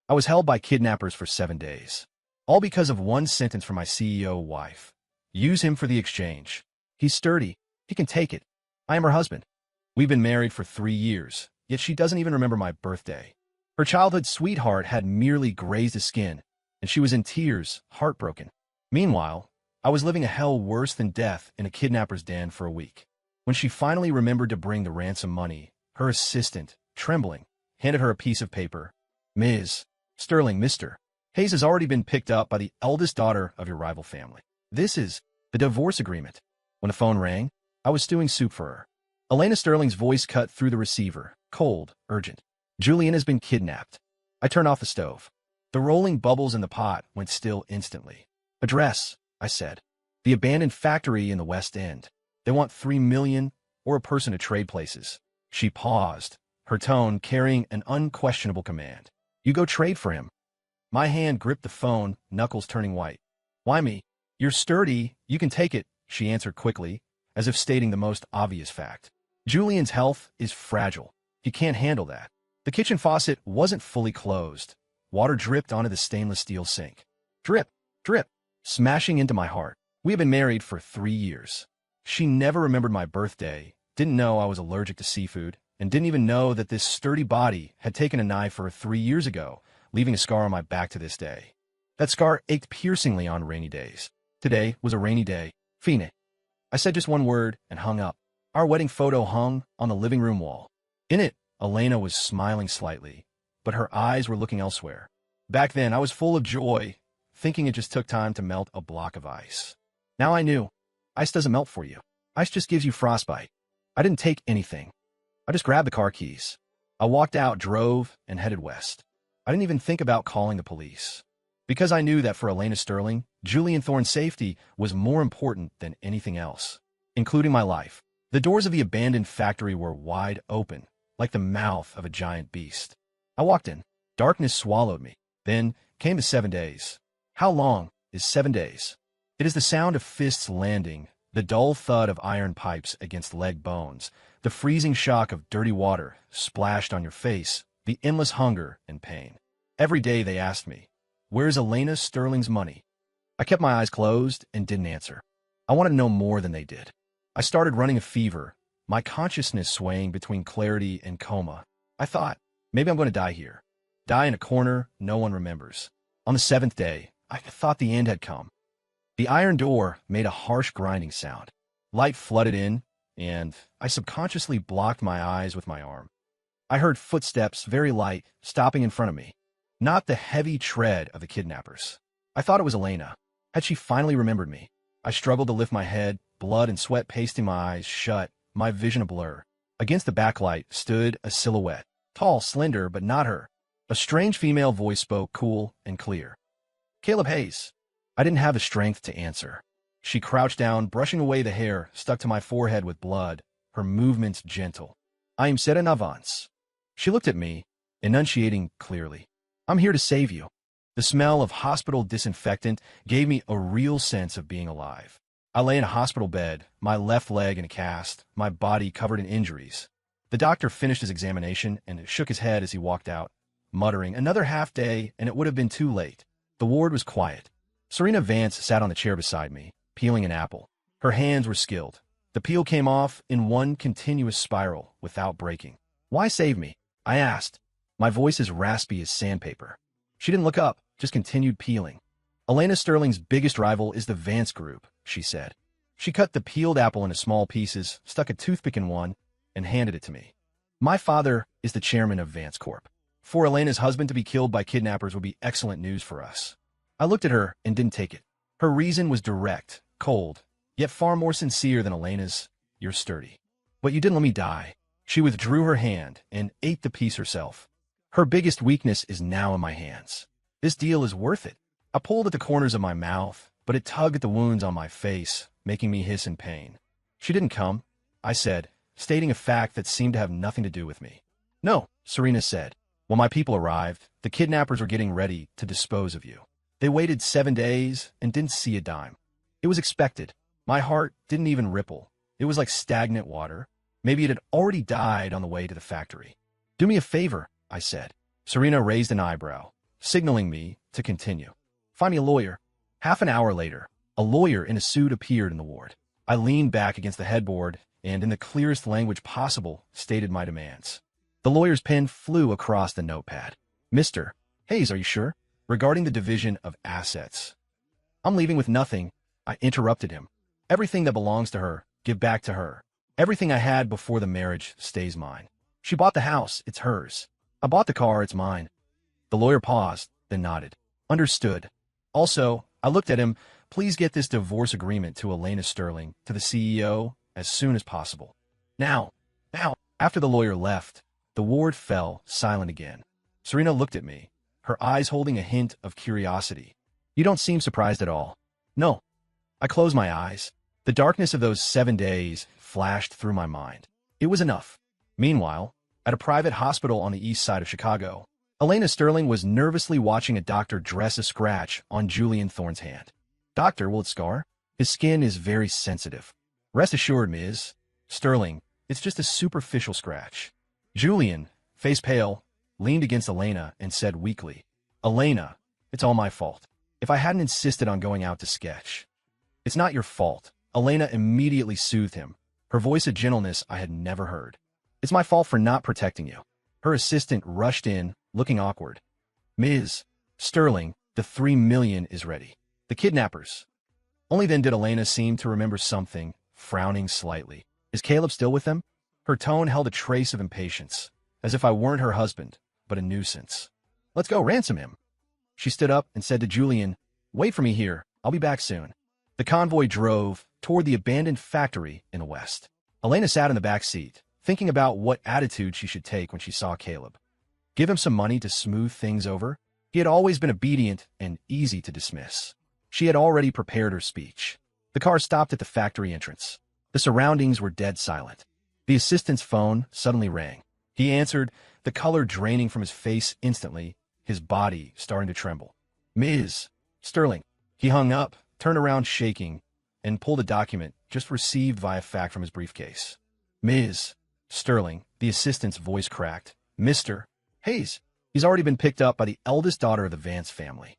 I was held by kidnappers for 7 days. All because of one sentence from my CEO wife. Use him for the exchange. He's sturdy. He can take it. I am her husband. We've been married for 3 years, yet she doesn't even remember my birthday. Her childhood sweetheart had merely grazed his skin, and she was in tears, heartbroken. Meanwhile, I was living a hell worse than death in a kidnapper's den for a week. When she finally remembered to bring the ransom money, her assistant, trembling, handed her a piece of paper. Ms. Sterling, Mr. Hayes has already been picked up by the eldest daughter of your rival family. This is the divorce agreement. When the phone rang, I was stewing soup for her. Elena Sterling's voice cut through the receiver, cold, urgent. Julian has been kidnapped. I turned off the stove. The rolling bubbles in the pot went still instantly. Address, I said. The abandoned factory in the West End. They want $3 million or a person to trade places. She paused, her tone carrying an unquestionable command. You go trade for him. My hand gripped the phone, knuckles turning white. Why me? You're sturdy, you can take it, she answered quickly, as if stating the most obvious fact. Julian's health is fragile. He can't handle that. The kitchen faucet wasn't fully closed. Water dripped onto the stainless steel sink. Drip, drip, smashing into my heart. We had been married for 3 years. She never remembered my birthday, didn't know I was allergic to seafood, and didn't even know that this sturdy body had taken a knife for her 3 years ago, leaving a scar on my back to this day. That scar ached piercingly on rainy days. Today was a rainy day. Fine. I said just one word and hung up. Our wedding photo hung on the living room wall. In it, Elena was smiling slightly, but her eyes were looking elsewhere. Back then, I was full of joy, thinking it just took time to melt a block of ice. Now I knew. Ice doesn't melt for you. Ice just gives you frostbite. I didn't take anything. I just grabbed the car keys. I walked out, drove, and headed west. I didn't even think about calling the police. Because I knew that for Elena Sterling, Julian Thorne's safety was more important than anything else, including my life. The doors of the abandoned factory were wide open, like the mouth of a giant beast. I walked in. Darkness swallowed me. Then came the 7 days. How long is 7 days? It is the sound of fists landing, the dull thud of iron pipes against leg bones, the freezing shock of dirty water splashed on your face, the endless hunger and pain. Every day they asked me, where's Elena Sterling's money? I kept my eyes closed and didn't answer. I wanted to know more than they did. I started running a fever, my consciousness swaying between clarity and coma. I thought, maybe I'm going to die here. Die in a corner no one remembers. On the 7th day, I thought the end had come. The iron door made a harsh grinding sound. Light flooded in, and I subconsciously blocked my eyes with my arm. I heard footsteps, very light, stopping in front of me. Not the heavy tread of the kidnappers. I thought it was Elena. Had she finally remembered me? I struggled to lift my head, blood and sweat pasting my eyes shut, my vision a blur. Against the backlight stood a silhouette. Tall, slender, but not her. A strange female voice spoke, cool and clear. Caleb Hayes. I didn't have the strength to answer. She crouched down, brushing away the hair stuck to my forehead with blood, her movements gentle. I am Serena Vance. She looked at me, enunciating clearly. I'm here to save you. The smell of hospital disinfectant gave me a real sense of being alive. I lay in a hospital bed, my left leg in a cast, my body covered in injuries. The doctor finished his examination and shook his head as he walked out, muttering, another half day and it would have been too late. The ward was quiet. Serena Vance sat on the chair beside me, peeling an apple. Her hands were skilled. The peel came off in one continuous spiral without breaking. Why save me? I asked, my voice as raspy as sandpaper. She didn't look up, just continued peeling. Elena Sterling's biggest rival is the Vance Group, she said. She cut the peeled apple into small pieces, stuck a toothpick in one, and handed it to me. My father is the chairman of Vance Corp. For Elena's husband to be killed by kidnappers would be excellent news for us. I looked at her and didn't take it. Her reason was direct, cold, yet far more sincere than Elena's. You're sturdy. But you didn't let me die. She withdrew her hand and ate the piece herself. Her biggest weakness is now in my hands. This deal is worth it. I pulled at the corners of my mouth, but it tugged at the wounds on my face, making me hiss in pain. She didn't come, I said, stating a fact that seemed to have nothing to do with me. No, Serena said. When my people arrived, the kidnappers were getting ready to dispose of you. They waited 7 days and didn't see a dime. It was expected. My heart didn't even ripple. It was like stagnant water. Maybe it had already died on the way to the factory. Do me a favor, I said. Serena raised an eyebrow. signaling me to continue. Find me a lawyer. Half an hour later, a lawyer in a suit appeared in the ward. I leaned back against the headboard and, in the clearest language possible, stated my demands. The lawyer's pen flew across the notepad. Mr. Hayes, are you sure? Regarding the division of assets. I'm leaving with nothing, I interrupted him. Everything that belongs to her, give back to her. Everything I had before the marriage stays mine. She bought the house, it's hers. I bought the car, it's mine. The lawyer paused, then nodded. Understood. Also, I looked at him. Please get this divorce agreement to Elena Sterling, to the CEO, as soon as possible. Now. After the lawyer left, the ward fell silent again. Serena looked at me, her eyes holding a hint of curiosity. You don't seem surprised at all. No. I closed my eyes. The darkness of those 7 days flashed through my mind. It was enough. Meanwhile, at a private hospital on the east side of Chicago, Elena Sterling was nervously watching a doctor dress a scratch on Julian Thorne's hand. Doctor, will it scar? His skin is very sensitive. Rest assured, Ms. Sterling, it's just a superficial scratch. Julian, face pale, leaned against Elena and said weakly, Elena, it's all my fault. If I hadn't insisted on going out to sketch. It's not your fault. Elena immediately soothed him, her voice a gentleness I had never heard. It's my fault for not protecting you. Her assistant rushed in, looking awkward. Ms. Sterling, the $3 million is ready. The kidnappers. Only then did Elena seem to remember something, frowning slightly. Is Caleb still with them? Her tone held a trace of impatience, as if I weren't her husband, but a nuisance. Let's go ransom him. She stood up and said to Julian, Wait for me here. I'll be back soon. The convoy drove toward the abandoned factory in the west. Elena sat in the back seat, thinking about what attitude she should take when she saw Caleb. Give him some money to smooth things over? He had always been obedient and easy to dismiss. She had already prepared her speech. The car stopped at the factory entrance. The surroundings were dead silent. The assistant's phone suddenly rang. He answered, the color draining from his face instantly, his body starting to tremble. Ms. Sterling. He hung up, turned around shaking, and pulled a document just received via fax from his briefcase. Ms. Sterling, the assistant's voice cracked. Mr. Hayes. He's already been picked up by the eldest daughter of the Vance family.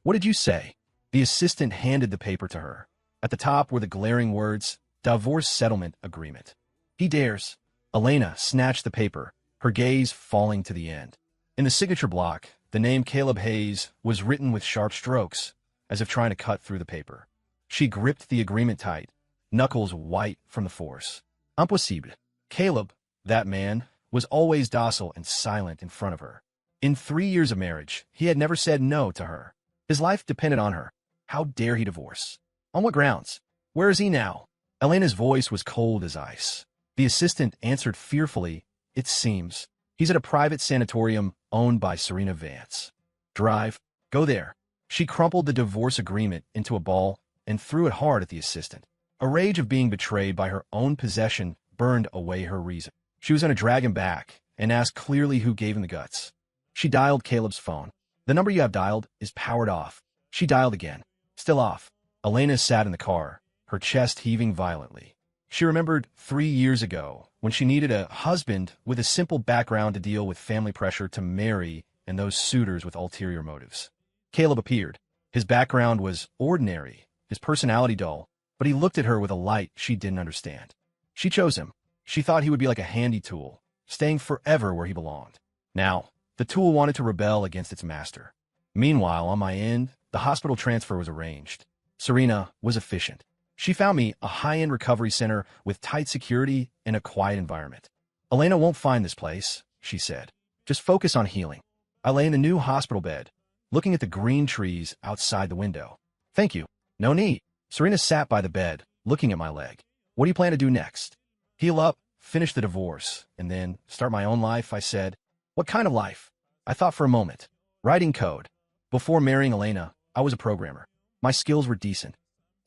What did you say? The assistant handed the paper to her. At the top were the glaring words, Divorce Settlement Agreement. He dares. Elena snatched the paper, her gaze falling to the end. In the signature block, the name Caleb Hayes was written with sharp strokes, as if trying to cut through the paper. She gripped the agreement tight, knuckles white from the force. Impossible. Caleb, that man, was always docile and silent in front of her. In 3 years of marriage, he had never said no to her. His life depended on her. How dare he divorce? On what grounds? Where is he now? Elena's voice was cold as ice. The assistant answered fearfully, It seems. He's at a private sanatorium owned by Serena Vance. Drive. Go there. She crumpled the divorce agreement into a ball and threw it hard at the assistant. A rage of being betrayed by her own possession burned away her reason. She was going to drag him back and ask clearly who gave him the guts. She dialed Caleb's phone. The number you have dialed is powered off. She dialed again. Still off. Elena sat in the car, her chest heaving violently. She remembered 3 years ago when she needed a husband with a simple background to deal with family pressure to marry and those suitors with ulterior motives. Caleb appeared. His background was ordinary, his personality dull, but he looked at her with a light she didn't understand. She chose him. She thought he would be like a handy tool, staying forever where he belonged. Now, the tool wanted to rebel against its master. Meanwhile, on my end, the hospital transfer was arranged. Serena was efficient. She found me a high-end recovery center with tight security and a quiet environment. Elena won't find this place, she said. Just focus on healing. I lay in the new hospital bed, looking at the green trees outside the window. Thank you. No need. Serena sat by the bed, looking at my leg. What do you plan to do next? Heal up, finish the divorce, and then start my own life, I said. What kind of life? I thought for a moment. Writing code. Before marrying Elena, I was a programmer. My skills were decent.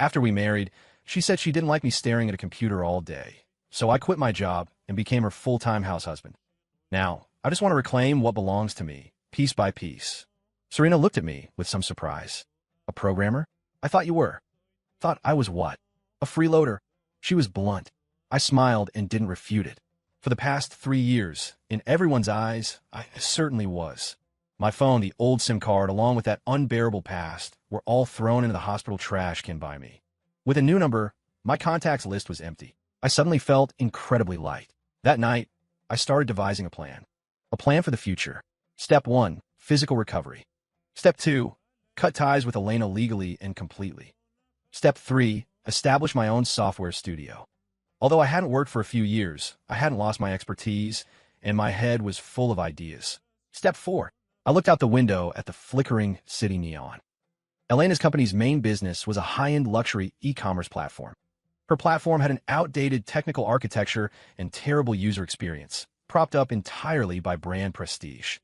After we married, she said she didn't like me staring at a computer all day, so I quit my job and became her full-time house husband. Now, I just want to reclaim what belongs to me, piece by piece. Serena looked at me with some surprise. A programmer? I thought you were. Thought I was what? A freeloader. She was blunt. I smiled and didn't refute it. For the past 3 years, in everyone's eyes, I certainly was. My phone, the old SIM card, along with that unbearable past, were all thrown into the hospital trash can by me. With a new number, my contacts list was empty. I suddenly felt incredibly light. That night, I started devising a plan. A plan for the future. Step 1, physical recovery. Step 2, cut ties with Elena legally and completely. Step 3, establish my own software studio. Although I hadn't worked for a few years, I hadn't lost my expertise, and my head was full of ideas. Step 4, I looked out the window at the flickering city neon. Elena's company's main business was a high-end luxury e-commerce platform. Her platform had an outdated technical architecture and terrible user experience, propped up entirely by brand prestige.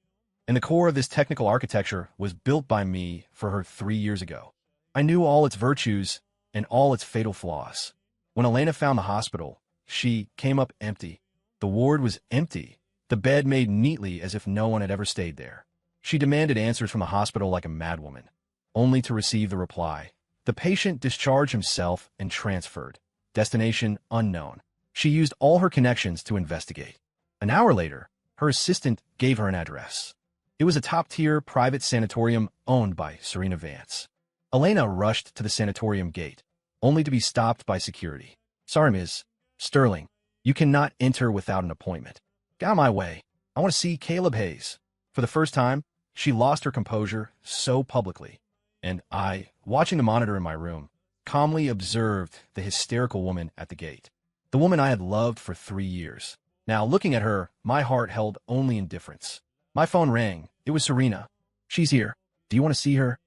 And the core of this technical architecture was built by me for her 3 years ago. I knew all its virtues and all its fatal flaws. When Elena found the hospital, she came up empty. The ward was empty, the bed made neatly as if no one had ever stayed there. She demanded answers from the hospital like a madwoman, only to receive the reply: the patient discharged himself and transferred. Destination unknown. She used all her connections to investigate. An hour later, her assistant gave her an address. It was a top-tier private sanatorium owned by Serena Vance. Elena rushed to the sanatorium gate, only to be stopped by security. "Sorry, Ms. Sterling, you cannot enter without an appointment. Get out of my way. I want to see Caleb Hayes." For the first time, she lost her composure so publicly, and I, watching the monitor in my room, calmly observed the hysterical woman at the gate. The woman I had loved for 3 years. Now, looking at her, my heart held only indifference. My phone rang. It was Serena. "She's here. Do you want to see her?"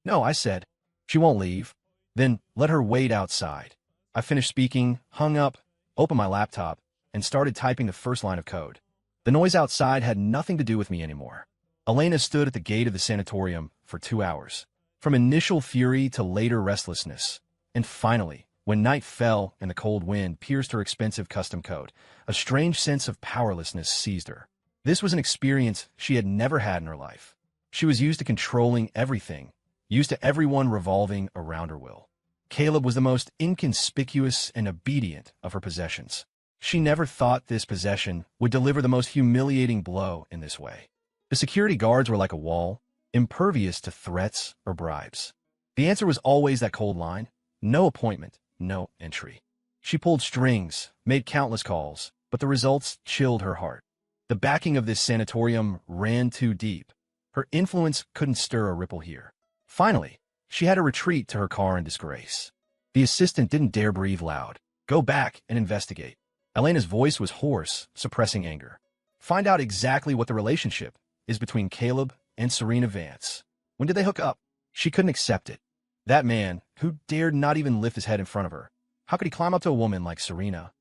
"No," I said. "She won't leave." "Then let her wait outside." I finished speaking, hung up, opened my laptop, and started typing the first line of code. The noise outside had nothing to do with me anymore. Elena stood at the gate of the sanatorium for 2 hours. From initial fury to later restlessness. And finally, when night fell and the cold wind pierced her expensive custom coat, a strange sense of powerlessness seized her. This was an experience she had never had in her life. She was used to controlling everything, used to everyone revolving around her will. Caleb was the most inconspicuous and obedient of her possessions. She never thought this possession would deliver the most humiliating blow in this way. The security guards were like a wall, impervious to threats or bribes. The answer was always that cold line: no appointment, no entry. She pulled strings, made countless calls, but the results chilled her heart. The backing of this sanatorium ran too deep. Her influence couldn't stir a ripple here. Finally, she had to retreat to her car in disgrace. The assistant didn't dare breathe loud. "Go back and investigate." Elena's voice was hoarse, suppressing anger. "Find out exactly what the relationship is between Caleb and Serena Vance. When did they hook up?" She couldn't accept it. That man, who dared not even lift his head in front of her, how could he climb up to a woman like Serena?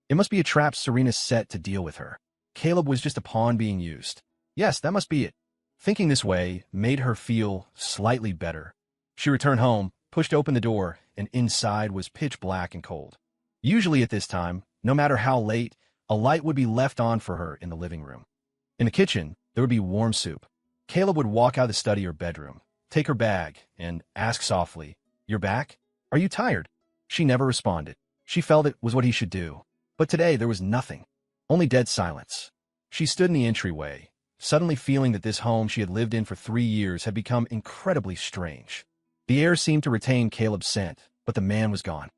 It must be a trap Serena set to deal with her. Caleb was just a pawn being used. Yes, that must be it. Thinking this way made her feel slightly better. She returned home, pushed open the door, and inside was pitch black and cold. Usually at this time, no matter how late, a light would be left on for her in the living room. In the kitchen, there would be warm soup. Caleb would walk out of the study or bedroom, take her bag, and ask softly, "You're back? Are you tired?" She never responded. She felt it was what he should do. But today there was nothing. Only dead silence. She stood in the entryway, suddenly feeling that this home she had lived in for 3 years had become incredibly strange. The air seemed to retain Caleb's scent, but the man was gone.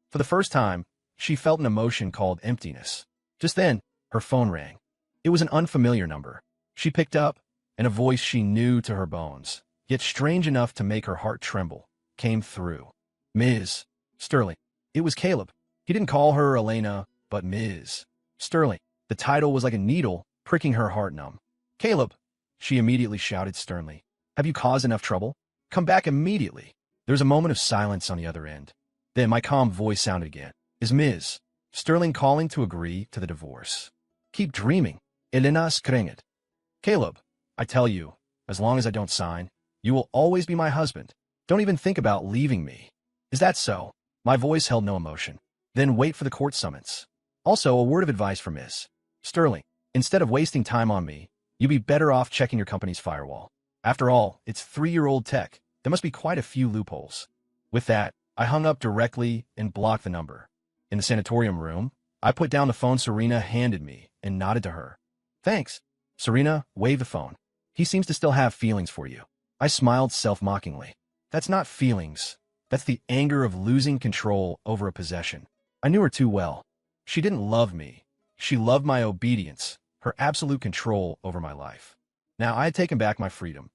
For the first time, she felt an emotion called emptiness. Just then, her phone rang. It was an unfamiliar number. She picked up, and a voice she knew to her bones, yet strange enough to make her heart tremble, came through. "Ms. Sterling." It was Caleb. He didn't call her Elena, but Ms. Sterling. The title was like a needle, pricking her heart numb. "Caleb," she immediately shouted sternly. "Have you caused enough trouble? Come back immediately." There was a moment of silence on the other end. Then my calm voice sounded again. "Is Ms. Sterling calling to agree to the divorce?" "Keep dreaming." Elena skringet. "Caleb, I tell you, as long as I don't sign, you will always be my husband. Don't even think about leaving me." "Is that so?" My voice held no emotion. "Then wait for the court summons. Also, a word of advice for Ms. Sterling. Instead of wasting time on me, you'd be better off checking your company's firewall. After all, it's 3-year-old tech. There must be quite a few loopholes." With that, I hung up directly and blocked the number. In the sanatorium room, I put down the phone Serena handed me and nodded to her. Thanks. Serena waved the phone. He seems to still have feelings for you. I smiled self-mockingly. That's not feelings. That's the anger of losing control over a possession. I knew her too well. She didn't love me. She loved my obedience, her absolute control over my life. Now I had taken back my freedom.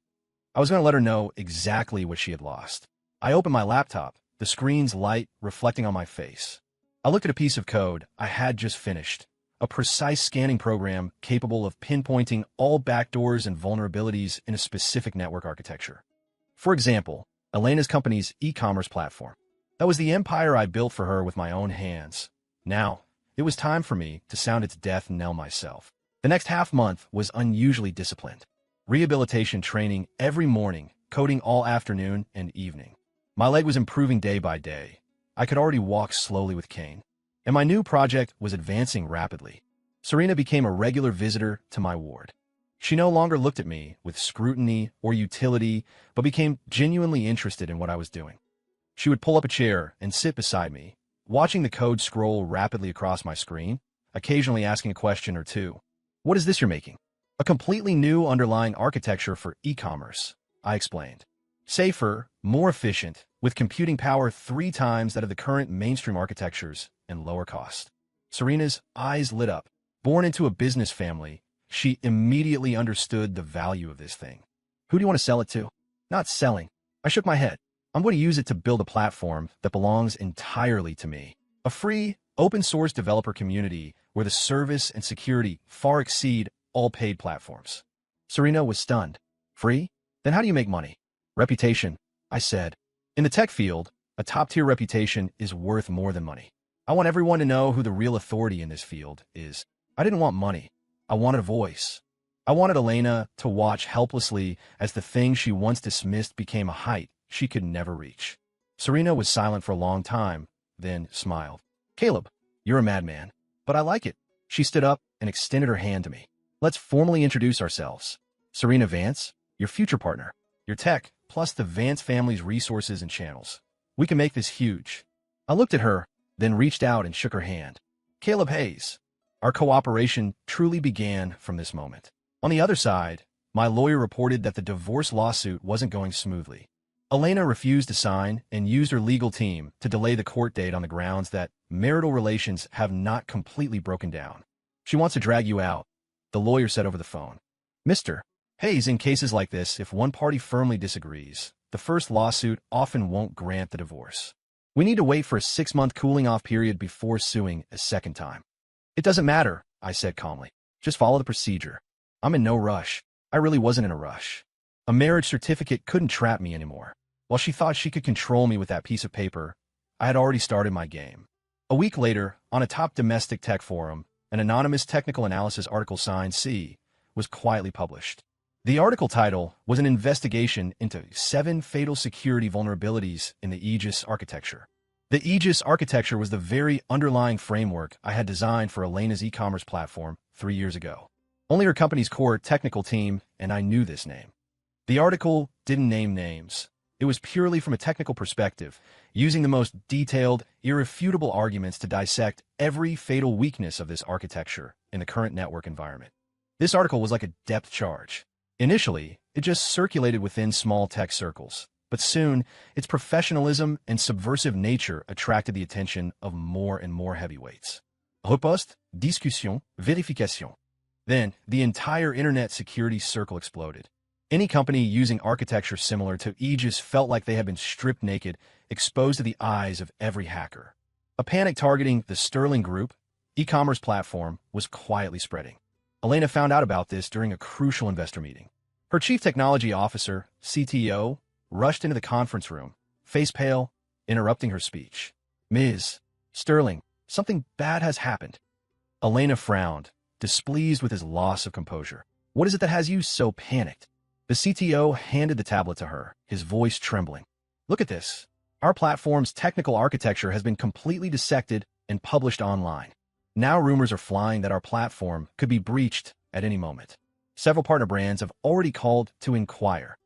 I was going to let her know exactly what she had lost. I opened my laptop, the screen's light reflecting on my face. I looked at a piece of code I had just finished, a precise scanning program capable of pinpointing all backdoors and vulnerabilities in a specific network architecture. For example, Elena's company's e-commerce platform. That was the empire I built for her with my own hands. Now, it was time for me to sound its death knell myself. The next half-month was unusually disciplined. Rehabilitation training every morning, coding all afternoon and evening. My leg was improving day by day. I could already walk slowly with cane. And my new project was advancing rapidly. Serena became a regular visitor to my ward. She no longer looked at me with scrutiny or utility, but became genuinely interested in what I was doing. She would pull up a chair and sit beside me, watching the code scroll rapidly across my screen, occasionally asking a question or two. What is this you're making? A completely new underlying architecture for e-commerce, I explained. Safer, more efficient, with computing power 3 times that of the current mainstream architectures and lower cost. Serena's eyes lit up. Born into a business family, she immediately understood the value of this thing. Who do you want to sell it to? Not selling. I shook my head. I'm going to use it to build a platform that belongs entirely to me. A free, open-source developer community where the service and security far exceed all paid platforms. Serena was stunned. Free? Then how do you make money? Reputation, I said. In the tech field, a top-tier reputation is worth more than money. I want everyone to know who the real authority in this field is. I didn't want money. I wanted a voice. I wanted Elena to watch helplessly as the thing she once dismissed became a height she could never reach. Serena was silent for a long time, then smiled. Caleb, you're a madman, but I like it. She stood up and extended her hand to me. Let's formally introduce ourselves. Serena Vance, your future partner, your tech, plus the Vance family's resources and channels. We can make this huge. I looked at her, then reached out and shook her hand. Caleb Hayes. Our cooperation truly began from this moment. On the other side, my lawyer reported that the divorce lawsuit wasn't going smoothly. Elena refused to sign and used her legal team to delay the court date on the grounds that marital relations have not completely broken down. She wants to drag you out, the lawyer said over the phone. Mr. Hayes, in cases like this, if one party firmly disagrees, the first lawsuit often won't grant the divorce. We need to wait for a 6-month cooling-off period before suing a second time. It doesn't matter, I said calmly. Just follow the procedure. I'm in no rush. I really wasn't in a rush. A marriage certificate couldn't trap me anymore. While she thought she could control me with that piece of paper, I had already started my game. A week later, on a top domestic tech forum, an anonymous technical analysis article signed C was quietly published. The article title was an investigation into 7 fatal security vulnerabilities in the Aegis architecture. The Aegis architecture was the very underlying framework I had designed for Elena's e-commerce platform 3 years ago. Only her company's core technical team and I knew this name. The article didn't name names. It was purely from a technical perspective, using the most detailed, irrefutable arguments to dissect every fatal weakness of this architecture in the current network environment. This article was like a depth charge. Initially, it just circulated within small tech circles, but soon, its professionalism and subversive nature attracted the attention of more and more heavyweights. Riposte, discussion, vérification. Then, the entire internet security circle exploded. Any company using architecture similar to Aegis felt like they had been stripped naked, exposed to the eyes of every hacker. A panic targeting the Sterling Group e-commerce platform was quietly spreading. Elena found out about this during a crucial investor meeting. Her chief technology officer, CTO, rushed into the conference room, face pale, interrupting her speech. Ms. Sterling, something bad has happened. Elena frowned, displeased with his loss of composure. What is it that has you so panicked? The CTO handed the tablet to her, his voice trembling. Look at this. Our platform's technical architecture has been completely dissected and published online. Now rumors are flying that our platform could be breached at any moment. Several partner brands have already called to inquire.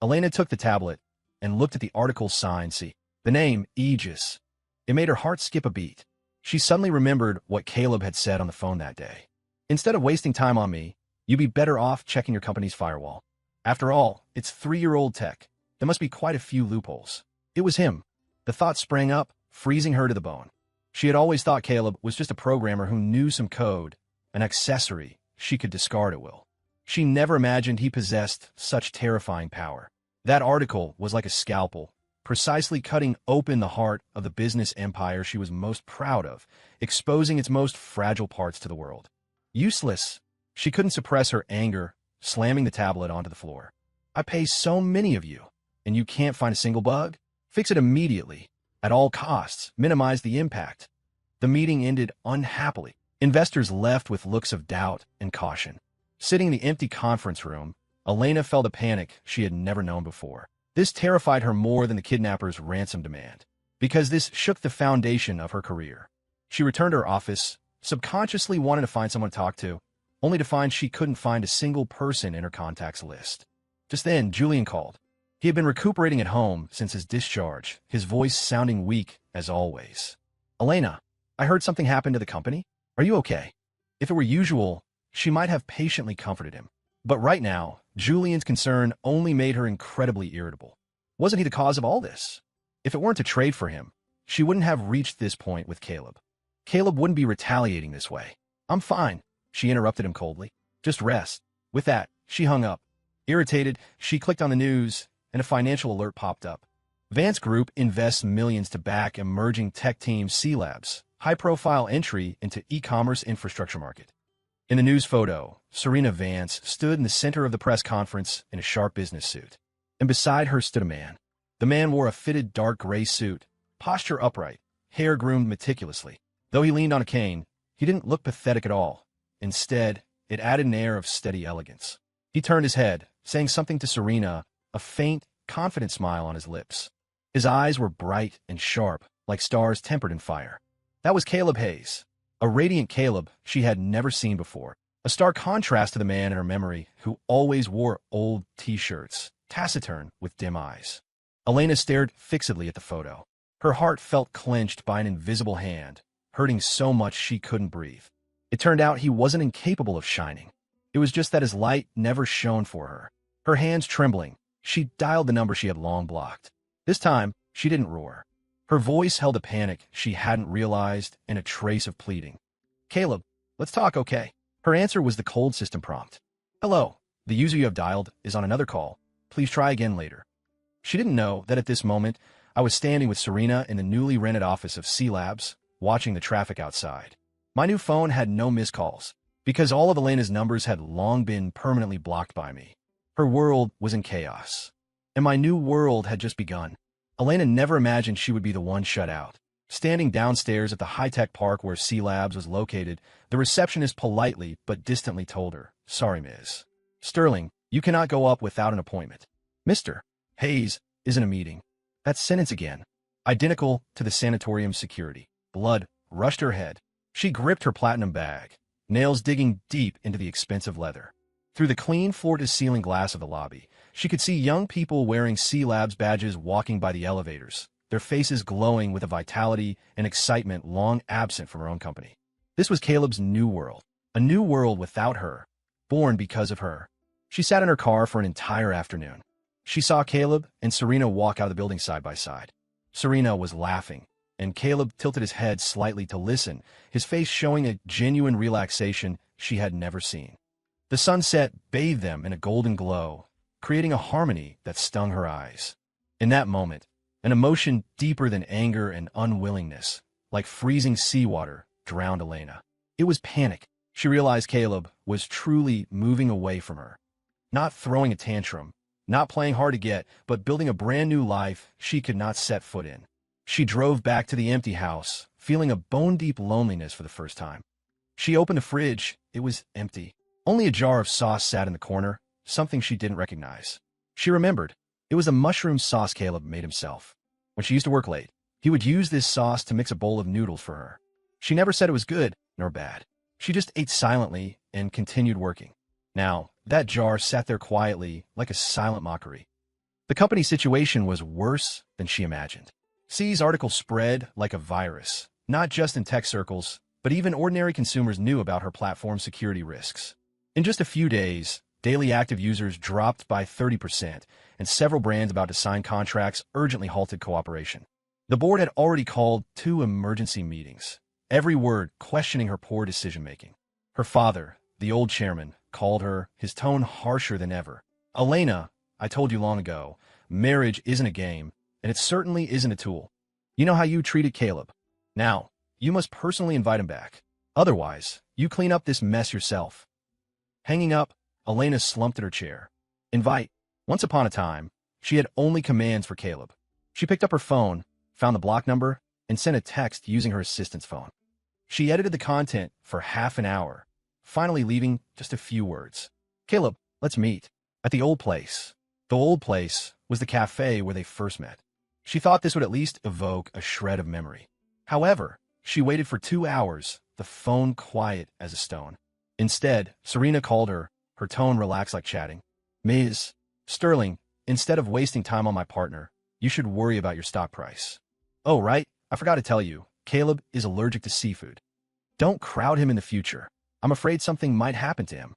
Elena took the tablet and looked at the article's sign. See, the name Aegis. It made her heart skip a beat. She suddenly remembered what Caleb had said on the phone that day. Instead of wasting time on me, you'd be better off checking your company's firewall. After all, it's 3-year-old tech. There must be quite a few loopholes. It was him. The thought sprang up, freezing her to the bone. She had always thought Caleb was just a programmer who knew some code, an accessory she could discard at will. She never imagined he possessed such terrifying power. That article was like a scalpel, precisely cutting open the heart of the business empire she was most proud of, exposing its most fragile parts to the world. Useless. She couldn't suppress her anger, slamming the tablet onto the floor. I pay so many of you, and you can't find a single bug? Fix it immediately. At all costs, minimize the impact. The meeting ended unhappily. Investors left with looks of doubt and caution. Sitting in the empty conference room, Elena felt a panic she had never known before. This terrified her more than the kidnapper's ransom demand, because this shook the foundation of her career. She returned to her office, subconsciously wanting to find someone to talk to, only to find she couldn't find a single person in her contacts list. Just then, Julian called. He had been recuperating at home since his discharge, his voice sounding weak as always. Elena, I heard something happened to the company. Are you okay? If it were usual, she might have patiently comforted him. But right now, Julian's concern only made her incredibly irritable. Wasn't he the cause of all this? If it weren't to trade for him, she wouldn't have reached this point with Caleb. Caleb wouldn't be retaliating this way. I'm fine, she interrupted him coldly. Just rest. With that, she hung up. Irritated, she clicked on the news, and a financial alert popped up. Vance Group invests millions to back emerging tech team C-Labs, high-profile entry into e-commerce infrastructure market. In the news photo, Serena Vance stood in the center of the press conference in a sharp business suit. And beside her stood a man. The man wore a fitted dark gray suit, posture upright, hair groomed meticulously. Though he leaned on a cane, he didn't look pathetic at all. Instead, it added an air of steady elegance. He turned his head, saying something to Serena, a faint, confident smile on his lips. His eyes were bright and sharp, like stars tempered in fire. That was Caleb Hayes, a radiant Caleb she had never seen before, a stark contrast to the man in her memory who always wore old T-shirts, taciturn with dim eyes. Elena stared fixedly at the photo. Her heart felt clenched by an invisible hand, hurting so much she couldn't breathe. It turned out he wasn't incapable of shining. It was just that his light never shone for her. Her hands trembling, she dialed the number she had long blocked. This time, she didn't roar. Her voice held a panic she hadn't realized and a trace of pleading. Caleb, let's talk, okay? Her answer was the cold system prompt. Hello, the user you have dialed is on another call. Please try again later. She didn't know that at this moment, I was standing with Serena in the newly rented office of C-Labs, watching the traffic outside. My new phone had no missed calls, because all of Elena's numbers had long been permanently blocked by me. Her world was in chaos, and my new world had just begun. Elena never imagined she would be the one shut out. Standing downstairs at the high-tech park where C-Labs was located, the receptionist politely but distantly told her, Sorry, Ms. Sterling, you cannot go up without an appointment. Mr. Hayes is in a meeting. That sentence again, identical to the sanatorium security. Blood rushed her head. She gripped her platinum bag, nails digging deep into the expensive leather. Through the clean floor-to-ceiling glass of the lobby, she could see young people wearing C-Labs badges walking by the elevators, their faces glowing with a vitality and excitement long absent from her own company. This was Caleb's new world, a new world without her, born because of her. She sat in her car for an entire afternoon. She saw Caleb and Serena walk out of the building side by side. Serena was laughing, and Caleb tilted his head slightly to listen, his face showing a genuine relaxation she had never seen. The sunset bathed them in a golden glow, creating a harmony that stung her eyes. In that moment, an emotion deeper than anger and unwillingness, like freezing seawater, drowned Elena. It was panic. She realized Caleb was truly moving away from her. Not throwing a tantrum, not playing hard to get, but building a brand new life she could not set foot in. She drove back to the empty house, feeling a bone-deep loneliness for the first time. She opened the fridge. It was empty. Only a jar of sauce sat in the corner, something she didn't recognize. She remembered. It was the mushroom sauce Caleb made himself. When she used to work late, he would use this sauce to mix a bowl of noodles for her. She never said it was good nor bad. She just ate silently and continued working. Now, that jar sat there quietly, like a silent mockery. The company situation was worse than she imagined. C's article spread like a virus, not just in tech circles, but even ordinary consumers knew about her platform's security risks. In just a few days, daily active users dropped by 30%, and several brands about to sign contracts urgently halted cooperation. The board had already called 2 emergency meetings, every word questioning her poor decision-making. Her father, the old chairman, called her, his tone harsher than ever. "Elena, I told you long ago, marriage isn't a game, and it certainly isn't a tool. You know how you treated Caleb. Now, you must personally invite him back. Otherwise, you clean up this mess yourself." Hanging up, Elena slumped at her chair. Invite. Once upon a time, she had only commands for Caleb. She picked up her phone, found the block number, and sent a text using her assistant's phone. She edited the content for half an hour, finally leaving just a few words. "Caleb, let's meet. At the old place." The old place was the cafe where they first met. She thought this would at least evoke a shred of memory. However, she waited for 2 hours, the phone quiet as a stone. Instead, Serena called her, her tone relaxed like chatting. "Ms. Sterling, instead of wasting time on my partner, you should worry about your stock price. Oh, right, I forgot to tell you, Caleb is allergic to seafood. Don't crowd him in the future. I'm afraid something might happen to him."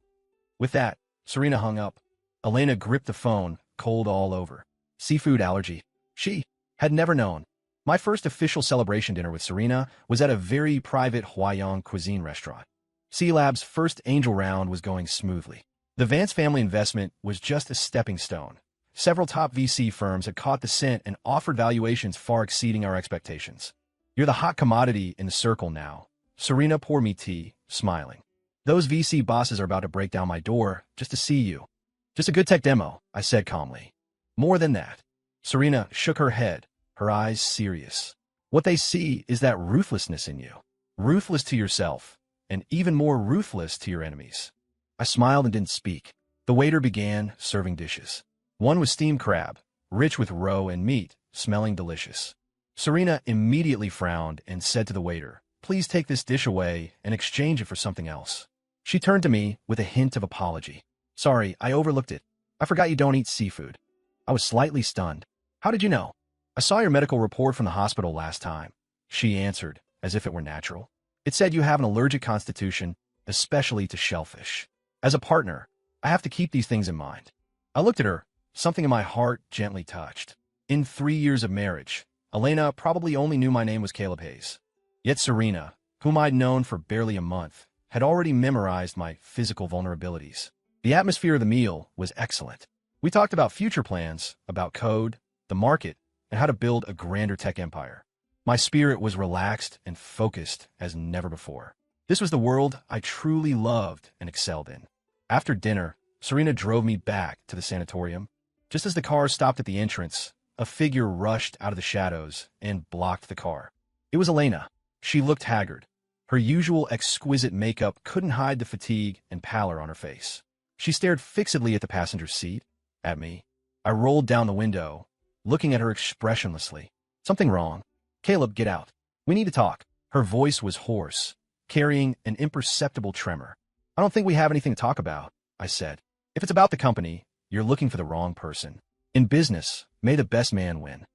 With that, Serena hung up. Elena gripped the phone, cold all over. Seafood allergy. She had never known. My first official celebration dinner with Serena was at a very private Hawaiian cuisine restaurant. C-Lab's first angel round was going smoothly. The Vance family investment was just a stepping stone. Several top VC firms had caught the scent and offered valuations far exceeding our expectations. "You're the hot commodity in the circle now." Serena poured me tea, smiling. "Those VC bosses are about to break down my door just to see you." "Just a good tech demo," I said calmly. "More than that." Serena shook her head, her eyes serious. "What they see is that ruthlessness in you. Ruthless to yourself, and even more ruthless to your enemies." I smiled and didn't speak. The waiter began serving dishes. One was steamed crab, rich with roe and meat, smelling delicious. Serena immediately frowned and said to the waiter, "Please take this dish away and exchange it for something else." She turned to me with a hint of apology. "Sorry, I overlooked it. I forgot you don't eat seafood." I was slightly stunned. "How did you know?" "I saw your medical report from the hospital last time," she answered, as if it were natural. "It said you have an allergic constitution, especially to shellfish. As a partner, I have to keep these things in mind." I looked at her, something in my heart gently touched. In 3 years of marriage, Elena probably only knew my name was Caleb Hayes. Yet Serena, whom I'd known for barely a month, had already memorized my physical vulnerabilities. The atmosphere of the meal was excellent. We talked about future plans, about code, the market, and how to build a grander tech empire. My spirit was relaxed and focused as never before. This was the world I truly loved and excelled in. After dinner, Serena drove me back to the sanatorium. Just as the car stopped at the entrance, a figure rushed out of the shadows and blocked the car. It was Elena. She looked haggard. Her usual exquisite makeup couldn't hide the fatigue and pallor on her face. She stared fixedly at the passenger seat, at me. I rolled down the window, looking at her expressionlessly. "Something wrong. Caleb, get out. We need to talk." Her voice was hoarse, carrying an imperceptible tremor. "I don't think we have anything to talk about," I said. "If it's about the company, you're looking for the wrong person. In business, may the best man win."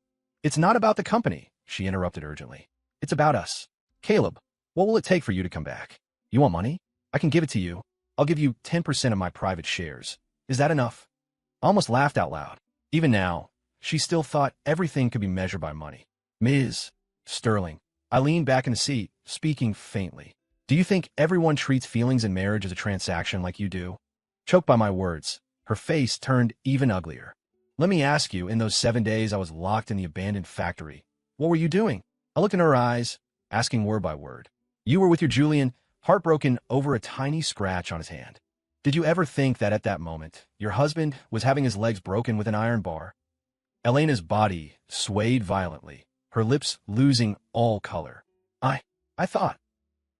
"It's not about the company," she interrupted urgently. "It's about us. Caleb, what will it take for you to come back? You want money? I can give it to you. I'll give you 10% of my private shares. Is that enough?" I almost laughed out loud. Even now, she still thought everything could be measured by money. "Ms. Sterling." I leaned back in the seat, speaking faintly. "Do you think everyone treats feelings in marriage as a transaction like you do?" Choked by my words, her face turned even uglier. "Let me ask you, in those 7 days I was locked in the abandoned factory, what were you doing?" I looked in her eyes, asking word by word. "You were with your Julian, heartbroken over a tiny scratch on his hand. Did you ever think that at that moment, your husband was having his legs broken with an iron bar?" Elena's body swayed violently, her lips losing all color. I thought.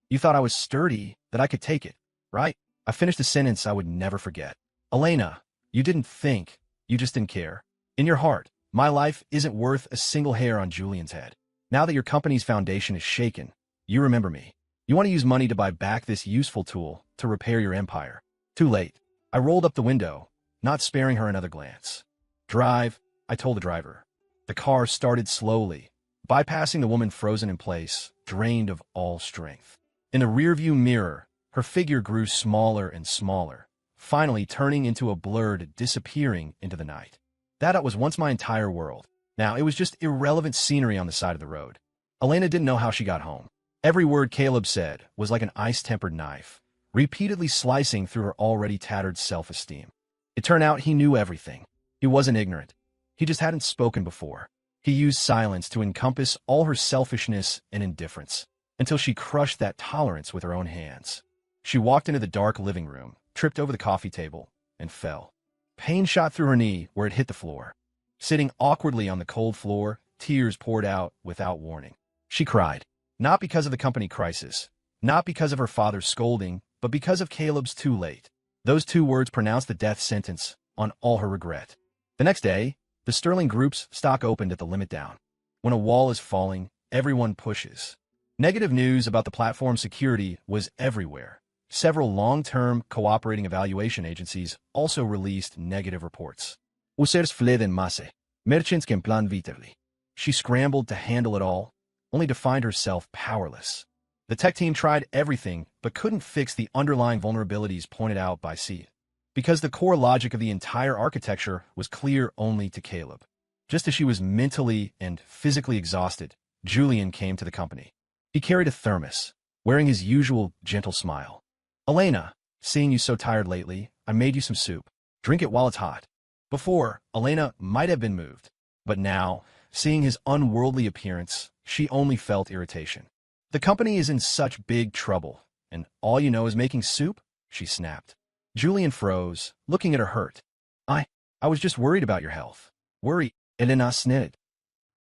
You thought I was sturdy, that I could take it, right?" I finished a sentence I would never forget. "Elena, you didn't think, you just didn't care. In your heart, my life isn't worth a single hair on Julian's head. Now that your company's foundation is shaken, you remember me. You want to use money to buy back this useful tool to repair your empire. Too late." I rolled up the window, not sparing her another glance. "Drive," I told the driver. The car started slowly, bypassing the woman frozen in place, drained of all strength. In the rearview mirror, her figure grew smaller and smaller, finally turning into a blur, disappearing into the night. That was once my entire world. Now it was just irrelevant scenery on the side of the road. Elena didn't know how she got home. Every word Caleb said was like an ice-tempered knife, repeatedly slicing through her already tattered self-esteem. It turned out he knew everything. He wasn't ignorant. He just hadn't spoken before. He used silence to encompass all her selfishness and indifference, until she crushed that tolerance with her own hands. She walked into the dark living room, tripped over the coffee table, and fell. Pain shot through her knee where it hit the floor. Sitting awkwardly on the cold floor, tears poured out without warning. She cried, not because of the company crisis, not because of her father's scolding, but because of Caleb's too late. Those two words pronounced the death sentence on all her regret. The next day, the Sterling Group's stock opened at the limit down. When a wall is falling, everyone pushes. Negative news about the platform's security was everywhere. Several long-term cooperating evaluation agencies also released negative reports. Users fled en masse. Merchants can plan vitally. She scrambled to handle it all, only to find herself powerless. The tech team tried everything, but couldn't fix the underlying vulnerabilities pointed out by C. Because the core logic of the entire architecture was clear only to Caleb. Just as she was mentally and physically exhausted, Julian came to the company. He carried a thermos, wearing his usual gentle smile. Elena, seeing you so tired lately, I made you some soup. Drink it while it's hot. Before, Elena might have been moved, but now, seeing his unworldly appearance, she only felt irritation. The company is in such big trouble, and all you know is making soup? She snapped. Julian froze, looking at her hurt. I was just worried about your health. Worry, Elena snitted.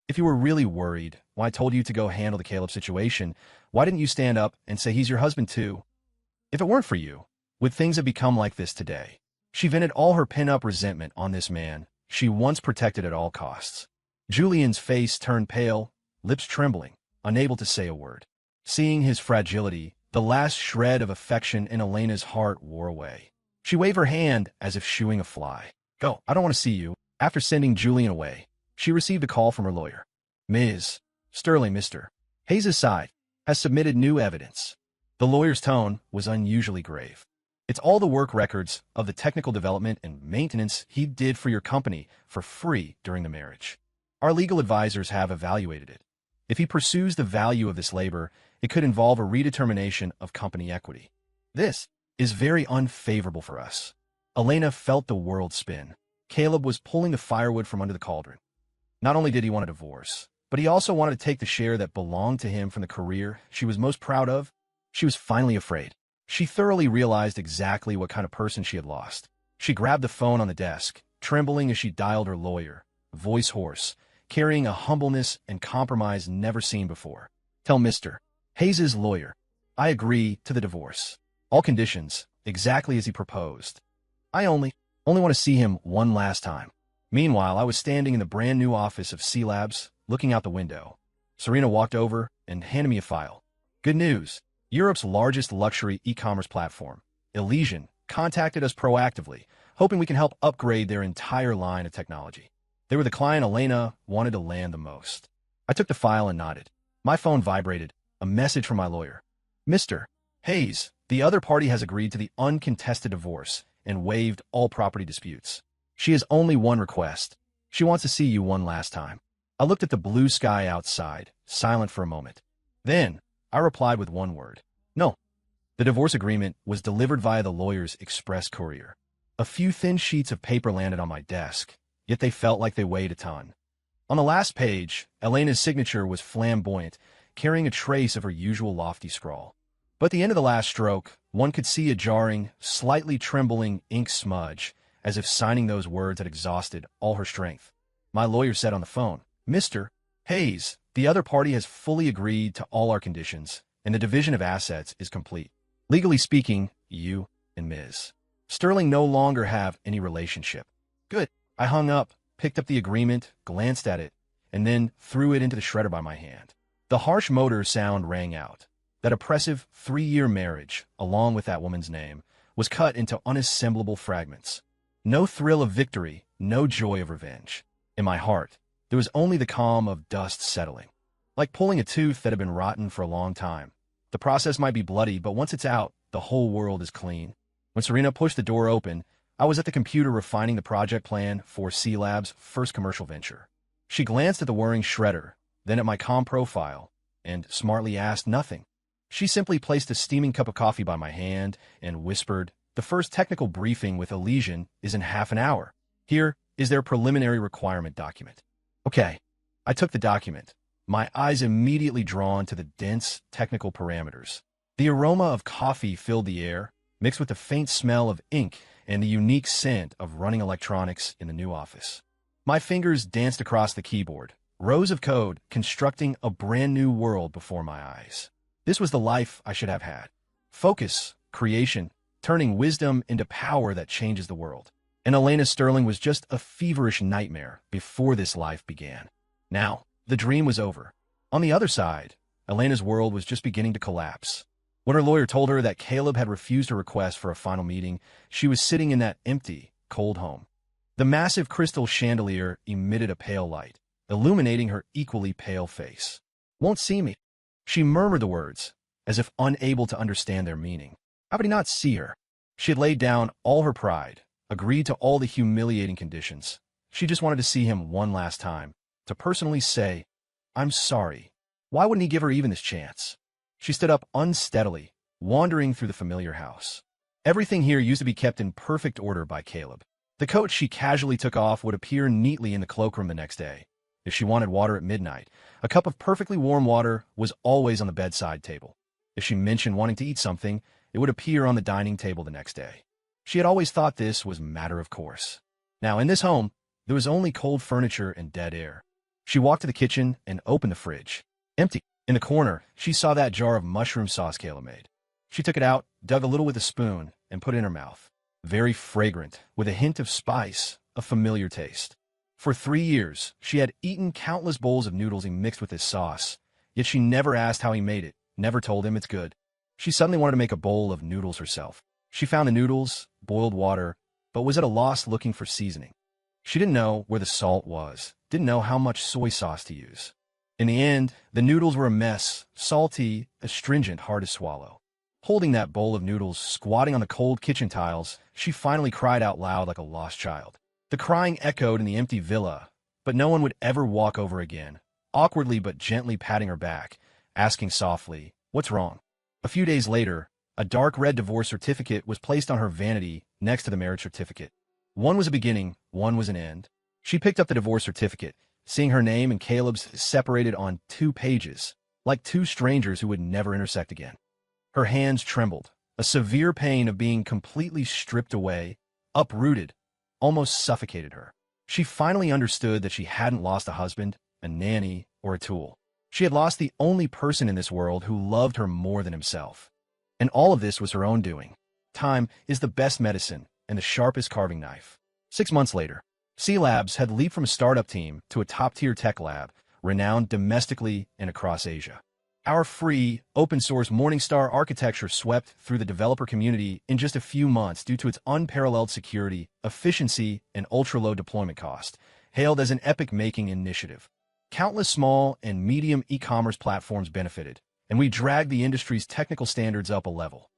If you were really worried, when I told you to go handle the Caleb situation, why didn't you stand up and say he's your husband too? If it weren't for you, would things have become like this today? She vented all her pent-up resentment on this man she once protected at all costs. Julian's face turned pale, lips trembling, unable to say a word. Seeing his fragility, the last shred of affection in Elena's heart wore away. She waved her hand as if shooing a fly. Go, I don't want to see you. After sending Julian away, she received a call from her lawyer. Ms. Sterling, Mr. Hayes' side has submitted new evidence. The lawyer's tone was unusually grave. It's all the work records of the technical development and maintenance he did for your company for free during the marriage. Our legal advisors have evaluated it. If he pursues the value of this labor, it could involve a redetermination of company equity. This is very unfavorable for us. Elena felt the world spin. Caleb was pulling the firewood from under the cauldron. Not only did he want a divorce, but he also wanted to take the share that belonged to him from the career she was most proud of. She was finally afraid. She thoroughly realized exactly what kind of person she had lost. She grabbed the phone on the desk, trembling as she dialed her lawyer, voice hoarse, carrying a humbleness and compromise never seen before. Tell Mr. Hayes' lawyer, I agree to the divorce. All conditions, exactly as he proposed. I only want to see him one last time. Meanwhile, I was standing in the brand new office of C Labs, looking out the window. Serena walked over and handed me a file. Good news. Europe's largest luxury e-commerce platform, Elysian, contacted us proactively, hoping we can help upgrade their entire line of technology. They were the client Elena wanted to land the most. I took the file and nodded. My phone vibrated, a message from my lawyer. Mr. Hayes, the other party has agreed to the uncontested divorce and waived all property disputes. She has only one request. She wants to see you one last time. I looked at the blue sky outside, silent for a moment. Then, I replied with one word. No. The divorce agreement was delivered via the lawyer's express courier. A few thin sheets of paper landed on my desk, yet they felt like they weighed a ton. On the last page, Elena's signature was flamboyant, carrying a trace of her usual lofty scrawl. But at the end of the last stroke, one could see a jarring, slightly trembling ink smudge, as if signing those words had exhausted all her strength. My lawyer said on the phone, Mr. Hayes, the other party has fully agreed to all our conditions, and the division of assets is complete. Legally speaking, you and Ms. Sterling no longer have any relationship. Good. I hung up, picked up the agreement, glanced at it, and then threw it into the shredder by my hand. The harsh motor sound rang out. That oppressive 3-year marriage, along with that woman's name, was cut into unassemblable fragments. No thrill of victory, no joy of revenge. In my heart, there was only the calm of dust settling. Like pulling a tooth that had been rotten for a long time. The process might be bloody, but once it's out, the whole world is clean. When Serena pushed the door open, I was at the computer refining the project plan for C Lab's first commercial venture. She glanced at the whirring shredder, then at my calm profile, and smartly asked nothing. She simply placed a steaming cup of coffee by my hand and whispered, "The first technical briefing with Elysian is in half an hour. Here is their preliminary requirement document." Okay. I took the document, my eyes immediately drawn to the dense technical parameters. The aroma of coffee filled the air, mixed with the faint smell of ink and the unique scent of running electronics in the new office. My fingers danced across the keyboard, rows of code constructing a brand new world before my eyes. This was the life I should have had. Focus, creation, turning wisdom into power that changes the world. And Elena Sterling was just a feverish nightmare before this life began. Now, the dream was over. On the other side, Elena's world was just beginning to collapse. When her lawyer told her that Caleb had refused her request for a final meeting, she was sitting in that empty, cold home. The massive crystal chandelier emitted a pale light, illuminating her equally pale face. "Won't see me." She murmured the words, as if unable to understand their meaning. How could he not see her? She had laid down all her pride, agreed to all the humiliating conditions. She just wanted to see him one last time, to personally say, "I'm sorry." Why wouldn't he give her even this chance? She stood up unsteadily, wandering through the familiar house. Everything here used to be kept in perfect order by Caleb. The coat she casually took off would appear neatly in the cloakroom the next day. If she wanted water at midnight, a cup of perfectly warm water was always on the bedside table. If she mentioned wanting to eat something, it would appear on the dining table the next day. She had always thought this was matter of course. Now, in this home, there was only cold furniture and dead air. She walked to the kitchen and opened the fridge. Empty. In the corner, she saw that jar of mushroom sauce Kayla made. She took it out, dug a little with a spoon, and put it in her mouth. Very fragrant, with a hint of spice, a familiar taste. For 3 years, she had eaten countless bowls of noodles he mixed with his sauce, yet she never asked how he made it, never told him it's good. She suddenly wanted to make a bowl of noodles herself. She found the noodles, boiled water, but was at a loss looking for seasoning. She didn't know where the salt was, didn't know how much soy sauce to use. In the end, the noodles were a mess, salty, astringent, hard to swallow. Holding that bowl of noodles, squatting on the cold kitchen tiles, she finally cried out loud like a lost child. The crying echoed in the empty villa, but no one would ever walk over again, awkwardly but gently patting her back, asking softly, "What's wrong?" A few days later, a dark red divorce certificate was placed on her vanity next to the marriage certificate. One was a beginning, one was an end. She picked up the divorce certificate, seeing her name and Caleb's separated on 2 pages, like 2 strangers who would never intersect again. Her hands trembled, a severe pain of being completely stripped away, uprooted, almost suffocated her. She finally understood that she hadn't lost a husband, a nanny, or a tool. She had lost the only person in this world who loved her more than himself. And all of this was her own doing. Time is the best medicine and the sharpest carving knife. 6 months later, C Labs had leaped from a startup team to a top-tier tech lab, renowned domestically and across Asia. Our free, open-source Morningstar architecture swept through the developer community in just a few months due to its unparalleled security, efficiency, and ultra-low deployment cost, hailed as an epic-making initiative. Countless small and medium e-commerce platforms benefited, and we dragged the industry's technical standards up a level.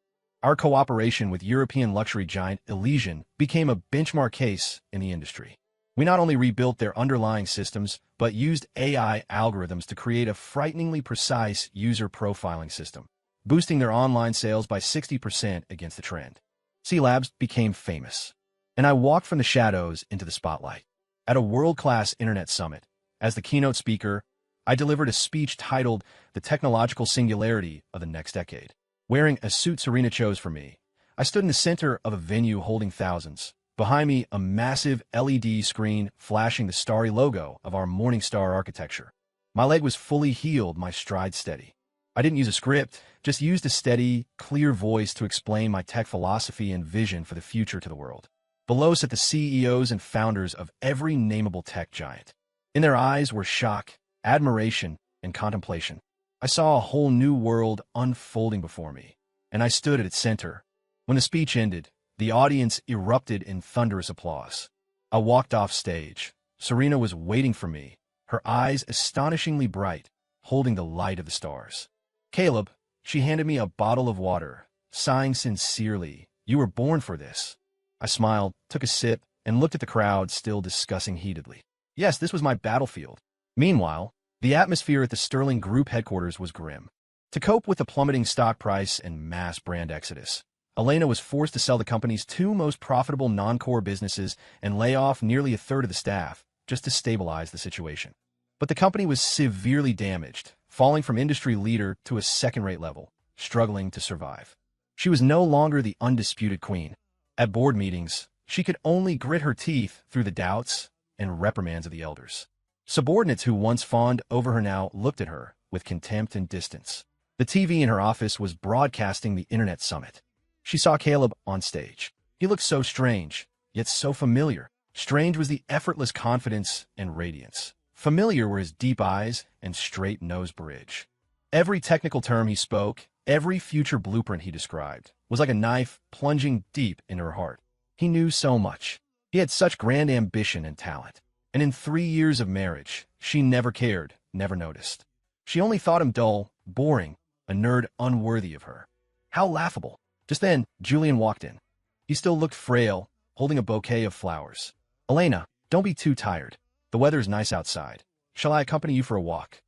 Our cooperation with European luxury giant Elysian became a benchmark case in the industry. We not only rebuilt their underlying systems, but used AI algorithms to create a frighteningly precise user profiling system, boosting their online sales by 60% against the trend. C Labs became famous, and I walked from the shadows into the spotlight. At a world-class internet summit, as the keynote speaker, I delivered a speech titled "The Technological Singularity of the Next Decade." Wearing a suit Serena chose for me, I stood in the center of a venue holding thousands. Behind me, a massive LED screen flashing the starry logo of our Morningstar architecture. My leg was fully healed, my stride steady. I didn't use a script, just used a steady, clear voice to explain my tech philosophy and vision for the future to the world. Below sat the CEOs and founders of every nameable tech giant. In their eyes were shock, admiration, and contemplation. I saw a whole new world unfolding before me, and I stood at its center. When the speech ended, the audience erupted in thunderous applause. I walked off stage. Serena was waiting for me, her eyes astonishingly bright, holding the light of the stars. "Caleb," She handed me a bottle of water, sighing sincerely. "You were born for this." I smiled, took a sip, and looked at the crowd still discussing heatedly. Yes, this was my battlefield. Meanwhile, the atmosphere at the Sterling Group headquarters was grim. To cope with the plummeting stock price and mass brand exodus, Elena was forced to sell the company's two most profitable non-core businesses and lay off nearly a third of the staff just to stabilize the situation. But the company was severely damaged, falling from industry leader to a second-rate level, struggling to survive. She was no longer the undisputed queen. At board meetings, she could only grit her teeth through the doubts and reprimands of the elders. Subordinates who once fawned over her now looked at her with contempt and distance. The TV in her office was broadcasting the Internet Summit. She saw Caleb on stage. He looked so strange, yet so familiar. Strange was the effortless confidence and radiance. Familiar were his deep eyes and straight nose bridge. Every technical term he spoke, every future blueprint he described, was like a knife plunging deep into her heart. He knew so much. He had such grand ambition and talent. And in 3 years of marriage, she never cared, never noticed. She only thought him dull, boring, a nerd unworthy of her. How laughable. Just then, Julian walked in. He still looked frail, holding a bouquet of flowers. "Elena, don't be too tired. The weather's nice outside. Shall I accompany you for a walk?"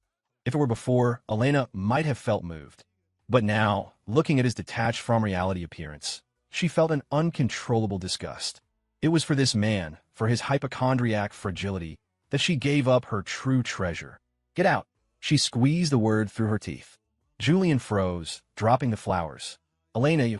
If it were before, Elena might have felt moved. But now, looking at his detached from reality appearance, she felt an uncontrollable disgust. It was for this man, for his hypochondriac fragility, that she gave up her true treasure. "Get out." She squeezed the word through her teeth. Julian froze, dropping the flowers. "Elena, you—"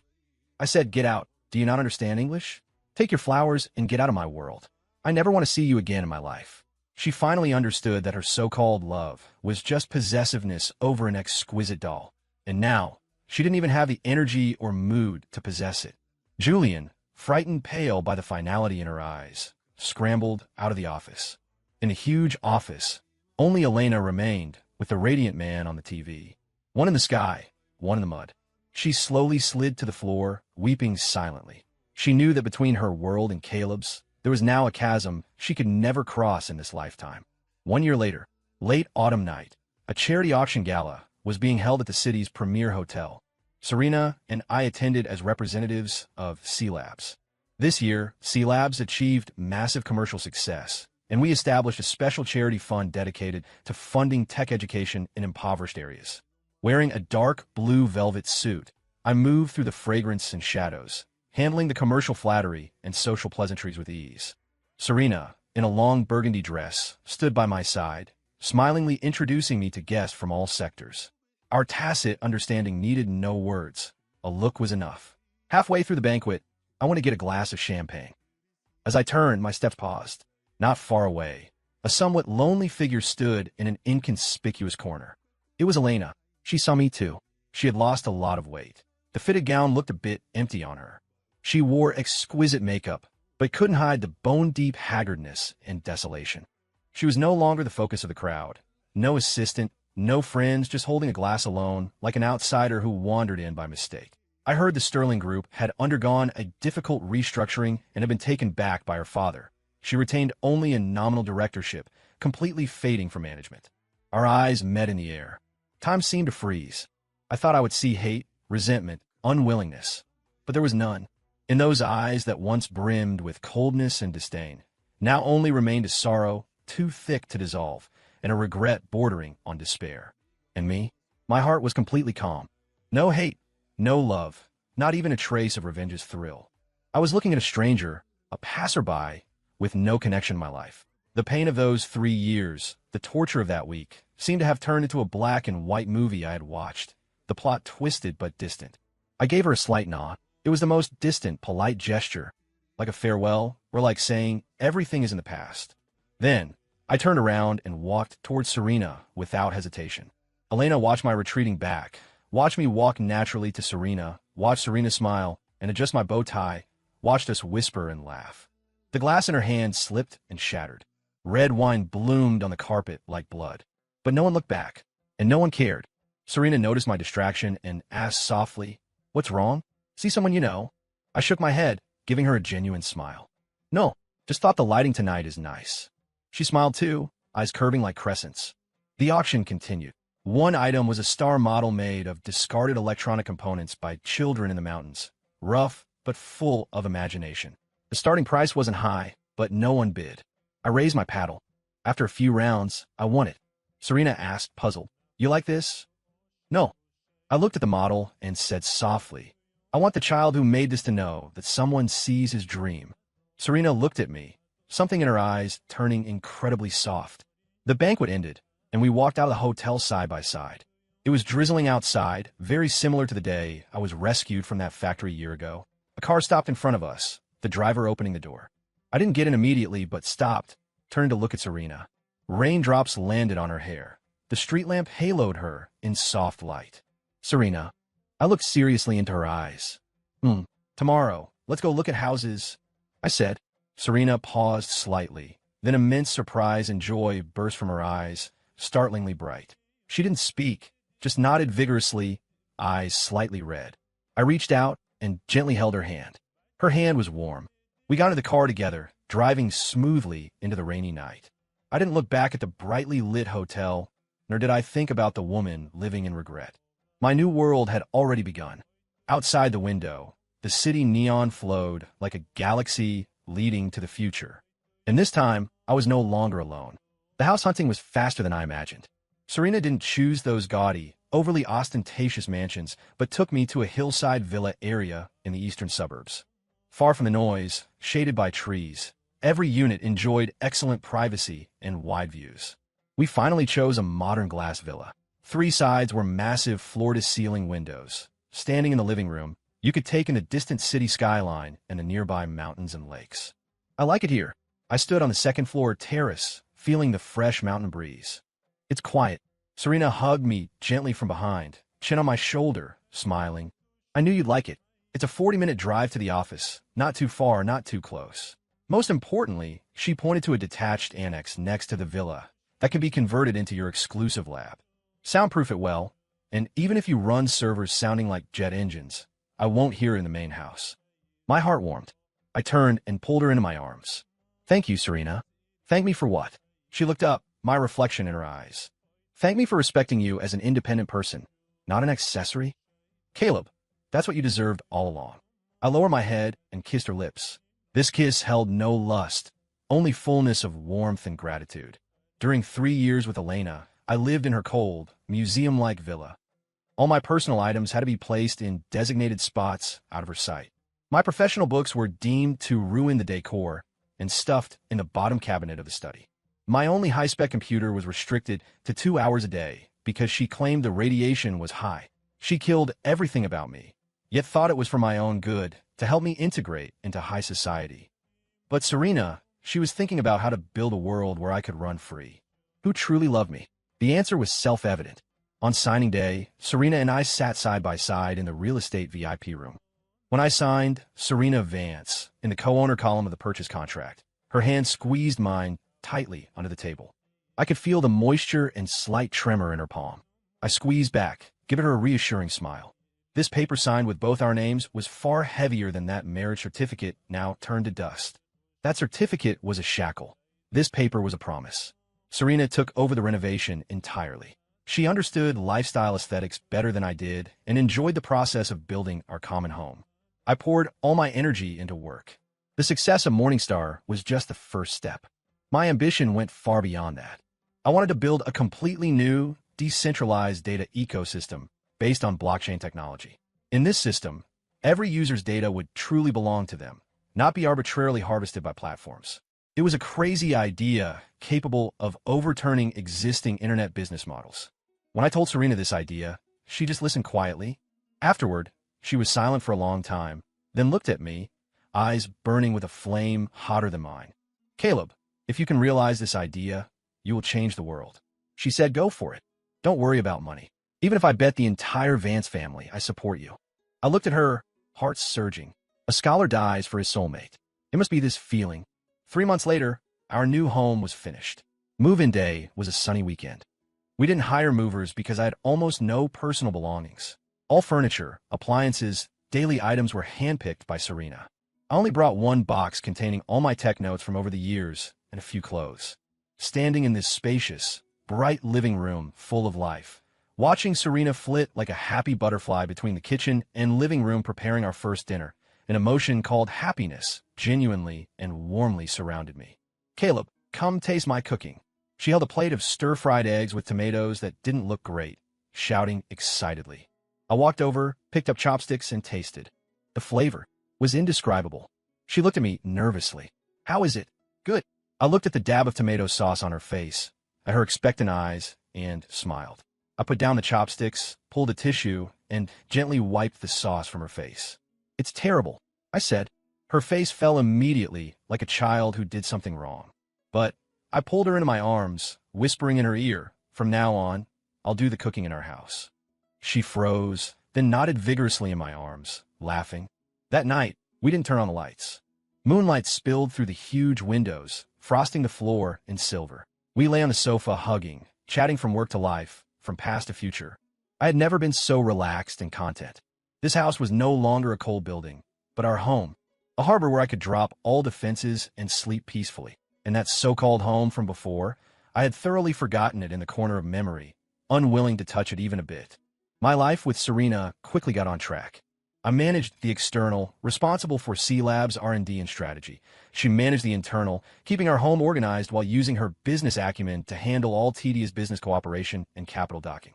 I said, "Get out. Do you not understand English? Take your flowers and get out of my world. I never want to see you again in my life." She finally understood that her so-called love was just possessiveness over an exquisite doll. And now, she didn't even have the energy or mood to possess it. Julian, frightened pale by the finality in her eyes, scrambled out of the office. In the huge office, only Elena remained, with the radiant man on the TV. One in the sky, one in the mud. She slowly slid to the floor, weeping silently. She knew that between her world and Caleb's, there was now a chasm she could never cross in this lifetime. 1 year later, late autumn night, a charity auction gala was being held at the city's premier hotel. Serena and I attended as representatives of C-Labs. This year, C-Labs achieved massive commercial success, and we established a special charity fund dedicated to funding tech education in impoverished areas. Wearing a dark blue velvet suit, I moved through the fragrance and shadows, handling the commercial flattery and social pleasantries with ease. Serena, in a long burgundy dress, stood by my side, smilingly introducing me to guests from all sectors. Our tacit understanding needed no words. A look was enough. Halfway through the banquet, I want to get a glass of champagne. As I turned, my steps paused. Not far away, a somewhat lonely figure stood in an inconspicuous corner. It was Elena. She saw me too. She had lost a lot of weight. The fitted gown looked a bit empty on her. She wore exquisite makeup, but couldn't hide the bone-deep haggardness and desolation. She was no longer the focus of the crowd. No assistant, no friends, just holding a glass alone, like an outsider who wandered in by mistake. I heard the Sterling Group had undergone a difficult restructuring and had been taken back by her father. She retained only a nominal directorship, completely fading from management. Our eyes met in the air. Time seemed to freeze. I thought I would see hate, resentment, unwillingness. But there was none. In those eyes that once brimmed with coldness and disdain, now only remained a sorrow too thick to dissolve, and a regret bordering on despair. And me? My heart was completely calm. No hate, no love, not even a trace of revenge's thrill. I was looking at a stranger, a passerby, with no connection in my life. The pain of those 3 years, the torture of that week, seemed to have turned into a black and white movie I had watched, the plot twisted but distant. I gave her a slight nod. It was the most distant, polite gesture, like a farewell, or like saying, everything is in the past. Then, I turned around and walked towards Serena without hesitation. Elena watched my retreating back, watched me walk naturally to Serena, watched Serena smile and adjust my bow tie, watched us whisper and laugh. The glass in her hand slipped and shattered. Red wine bloomed on the carpet like blood. But no one looked back, and no one cared. Serena noticed my distraction and asked softly, "What's wrong? See someone you know?" I shook my head, giving her a genuine smile. "No, just thought the lighting tonight is nice." She smiled too, eyes curving like crescents. The auction continued. One item was a star model made of discarded electronic components by children in the mountains, rough but full of imagination. The starting price wasn't high, but no one bid. I raised my paddle. After a few rounds, I won it. Serena asked, puzzled, "You like this?" "No." I looked at the model and said softly, "I want the child who made this to know that someone sees his dream." Serena looked at me, something in her eyes turning incredibly soft. The banquet ended, and we walked out of the hotel side by side. It was drizzling outside, very similar to the day I was rescued from that factory a year ago. A car stopped in front of us, the driver opening the door. I didn't get in immediately, but stopped, turned to look at Serena. Raindrops landed on her hair. The street lamp haloed her in soft light. "Serena." I looked seriously into her eyes. Tomorrow, let's go look at houses," I said. Serena paused slightly. Then immense surprise and joy burst from her eyes, startlingly bright. She didn't speak, just nodded vigorously, eyes slightly red. I reached out and gently held her hand. Her hand was warm. We got into the car together, driving smoothly into the rainy night. I didn't look back at the brightly lit hotel, nor did I think about the woman living in regret. My new world had already begun. Outside the window, the city neon flowed like a galaxy leading to the future. And this time, I was no longer alone. The house hunting was faster than I imagined. Serena didn't choose those gaudy, overly ostentatious mansions, but took me to a hillside villa area in the eastern suburbs. Far from the noise, shaded by trees, every unit enjoyed excellent privacy and wide views. We finally chose a modern glass villa. 3 sides were massive floor-to-ceiling windows. Standing in the living room, you could take in the distant city skyline and the nearby mountains and lakes. "I like it here." I stood on the second-floor terrace, feeling the fresh mountain breeze. "It's quiet." Serena hugged me gently from behind, chin on my shoulder, smiling. "I knew you'd like it. It's a 40-minute drive to the office, not too far, not too close." Most importantly, she pointed to a detached annex next to the villa that can be converted into your exclusive lab. "Soundproof it well, and even if you run servers sounding like jet engines, I won't hear it in the main house." My heart warmed. I turned and pulled her into my arms. "Thank you, Serena." "Thank me for what?" She looked up, my reflection in her eyes. "Thank me for respecting you as an independent person, not an accessory." "Caleb, that's what you deserved all along." I lowered my head and kissed her lips. This kiss held no lust, only fullness of warmth and gratitude. During 3 years with Elena, I lived in her cold, museum-like villa. All my personal items had to be placed in designated spots out of her sight. My professional books were deemed to ruin the decor and stuffed in the bottom cabinet of the study. My only high-spec computer was restricted to 2 hours a day because she claimed the radiation was high. She killed everything about me, yet thought it was for my own good, to help me integrate into high society. But Serena, she was thinking about how to build a world where I could run free. Who truly loved me? The answer was self-evident. On signing day, Serena and I sat side by side in the real estate VIP room. When I signed Serena Vance in the co-owner column of the purchase contract, her hand squeezed mine tightly under the table. I could feel the moisture and slight tremor in her palm. I squeezed back, giving her a reassuring smile. This paper signed with both our names was far heavier than that marriage certificate now turned to dust. That certificate was a shackle. This paper was a promise. Serena took over the renovation entirely. She understood lifestyle aesthetics better than I did and enjoyed the process of building our common home. I poured all my energy into work. The success of Morningstar was just the first step. My ambition went far beyond that. I wanted to build a completely new, decentralized data ecosystem based on blockchain technology. In this system, every user's data would truly belong to them, not be arbitrarily harvested by platforms. It was a crazy idea capable of overturning existing internet business models. When I told Serena this idea, she just listened quietly. Afterward, she was silent for a long time, then looked at me, eyes burning with a flame hotter than mine. "Caleb, if you can realize this idea, you will change the world." She said, "Go for it. Don't worry about money. Even if I bet the entire Vance family, I support you." I looked at her, heart surging. A scholar dies for his soulmate. It must be this feeling. 3 months later, our new home was finished. Move-in day was a sunny weekend. We didn't hire movers because I had almost no personal belongings. All furniture, appliances, daily items were handpicked by Serena. I only brought 1 box containing all my tech notes from over the years and a few clothes. Standing in this spacious, bright living room full of life, watching Serena flit like a happy butterfly between the kitchen and living room preparing our first dinner. An emotion called happiness genuinely and warmly surrounded me. "Caleb, come taste my cooking." She held a plate of stir-fried eggs with tomatoes that didn't look great, shouting excitedly. I walked over, picked up chopsticks, and tasted. The flavor was indescribable. She looked at me nervously. "How is it?" "Good." I looked at the dab of tomato sauce on her face, at her expectant eyes, and smiled. I put down the chopsticks, pulled a tissue, and gently wiped the sauce from her face. "It's terrible," I said. Her face fell immediately, like a child who did something wrong. But I pulled her into my arms, whispering in her ear, "From now on, I'll do the cooking in our house." She froze, then nodded vigorously in my arms, laughing. That night, we didn't turn on the lights. Moonlight spilled through the huge windows, frosting the floor in silver. We lay on the sofa hugging, chatting from work to life, from past to future. I had never been so relaxed and content. This house was no longer a cold building, but our home, a harbor where I could drop all defenses and sleep peacefully. And that so-called home from before, I had thoroughly forgotten it in the corner of memory, unwilling to touch it even a bit. My life with Serena quickly got on track. I managed the external, responsible for C-Lab's R&D and strategy. She managed the internal, keeping our home organized while using her business acumen to handle all tedious business cooperation and capital docking.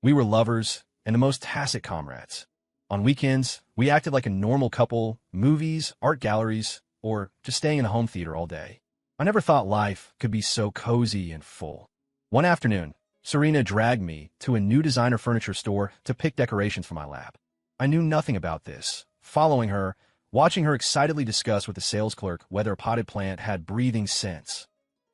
We were lovers and the most tacit comrades. On weekends, we acted like a normal couple, movies, art galleries, or just staying in a home theater all day. I never thought life could be so cozy and full. One afternoon, Serena dragged me to a new designer furniture store to pick decorations for my lab. I knew nothing about this, following her, watching her excitedly discuss with the sales clerk whether a potted plant had breathing sense.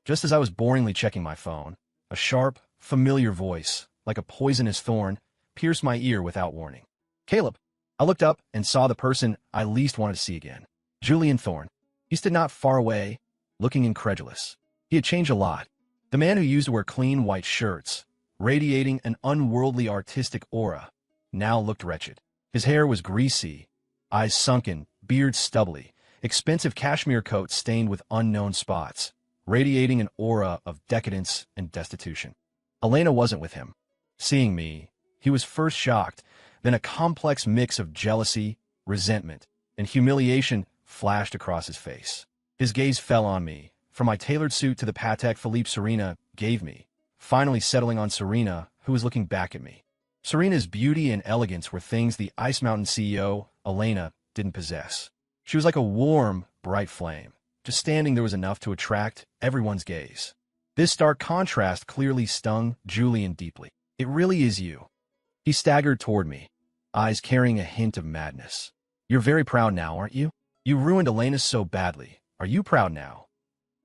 Just as I was boringly checking my phone, a sharp, familiar voice, like a poisonous thorn, pierced my ear without warning. "Caleb." I looked up and saw the person I least wanted to see again. Julian Thorne. He stood not far away, looking incredulous. He had changed a lot. The man who used to wear clean white shirts, radiating an unworldly artistic aura, now looked wretched. His hair was greasy, eyes sunken, beard stubbly, expensive cashmere coat stained with unknown spots, radiating an aura of decadence and destitution. Elena wasn't with him. Seeing me, he was first shocked, then a complex mix of jealousy, resentment, and humiliation flashed across his face. His gaze fell on me, from my tailored suit to the Patek Philippe Serena gave me, finally settling on Serena, who was looking back at me. Serena's beauty and elegance were things the Ice Mountain CEO, Elena, didn't possess. She was like a warm, bright flame. Just standing there was enough to attract everyone's gaze. This stark contrast clearly stung Julian deeply. "It really is you." He staggered toward me, eyes carrying a hint of madness. "You're very proud now, aren't you? You ruined Elena so badly. Are you proud now?"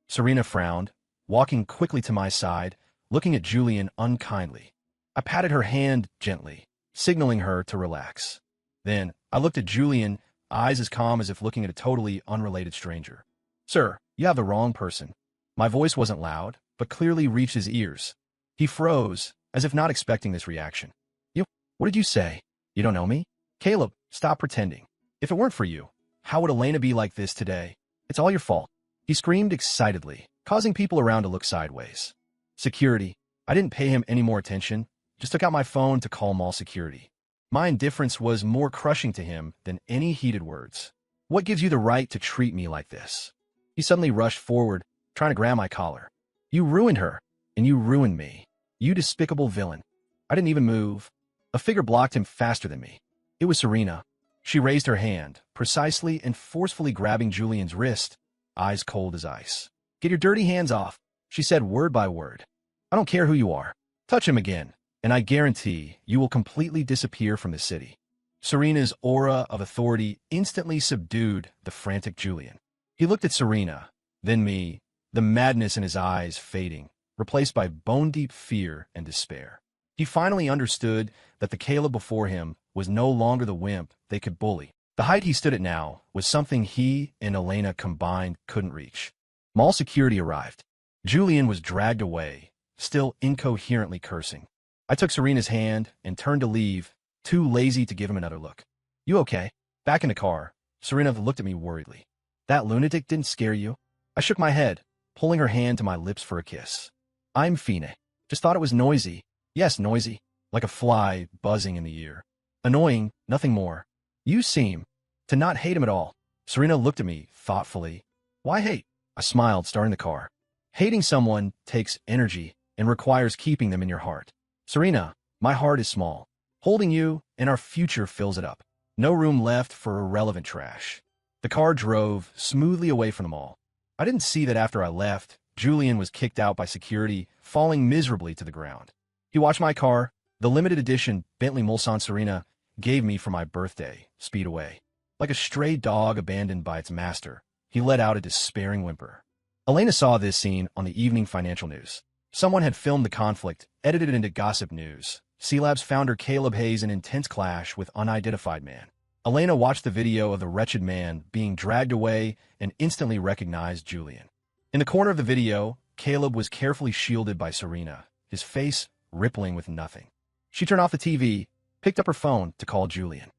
Serena frowned, walking quickly to my side, looking at Julian unkindly. I patted her hand gently, signaling her to relax. Then I looked at Julian, eyes as calm as if looking at a totally unrelated stranger. "Sir, you have the wrong person." My voice wasn't loud, but clearly reached his ears. He froze, as if not expecting this reaction. "You? What did you say? You don't know me?" "Caleb, stop pretending. If it weren't for you, how would Elena be like this today? It's all your fault." He screamed excitedly, causing people around to look sideways. Security. I didn't pay him any more attention, just took out my phone to call mall security. My indifference was more crushing to him than any heated words. "What gives you the right to treat me like this?" He suddenly rushed forward, trying to grab my collar. "You ruined her, and you ruined me. You despicable villain." I didn't even move. A figure blocked him faster than me. It was Serena. She raised her hand, precisely and forcefully grabbing Julian's wrist, eyes cold as ice. "Get your dirty hands off," she said word by word. "I don't care who you are. Touch him again, and I guarantee you will completely disappear from the city." Serena's aura of authority instantly subdued the frantic Julian. He looked at Serena, then me, the madness in his eyes fading, replaced by bone-deep fear and despair. He finally understood that the Caleb before him was no longer the wimp they could bully. The height he stood at now was something he and Elena combined couldn't reach. Mall security arrived. Julian was dragged away, still incoherently cursing. I took Serena's hand and turned to leave, too lazy to give him another look. "You okay?" Back in the car, Serena looked at me worriedly. "That lunatic didn't scare you?" I shook my head, pulling her hand to my lips for a kiss. "I'm fine. Just thought it was noisy." "Yes, noisy. like a fly buzzing in the ear. Annoying, nothing more. You seem to not hate him at all. Serena looked at me thoughtfully. Why hate? I smiled, starting the car. Hating someone takes energy and requires keeping them in your heart. Serena, my heart is small. Holding you and our future fills it up. No room left for irrelevant trash. The car drove smoothly away from them all. I didn't see that after I left, Julian was kicked out by security, falling miserably to the ground. He watched my car, the limited edition Bentley Mulsanne Serena, gave me for my birthday, speed away. Like a stray dog abandoned by its master, he let out a despairing whimper. Elena saw this scene on the evening financial news. Someone had filmed the conflict, edited it into gossip news. C-Lab's founder Caleb Hayes in intense clash with unidentified man. Elena watched the video of the wretched man being dragged away and instantly recognized Julian. In the corner of the video, Caleb was carefully shielded by Serena, his face rippling with nothing. She turned off the TV, picked up her phone to call Julian.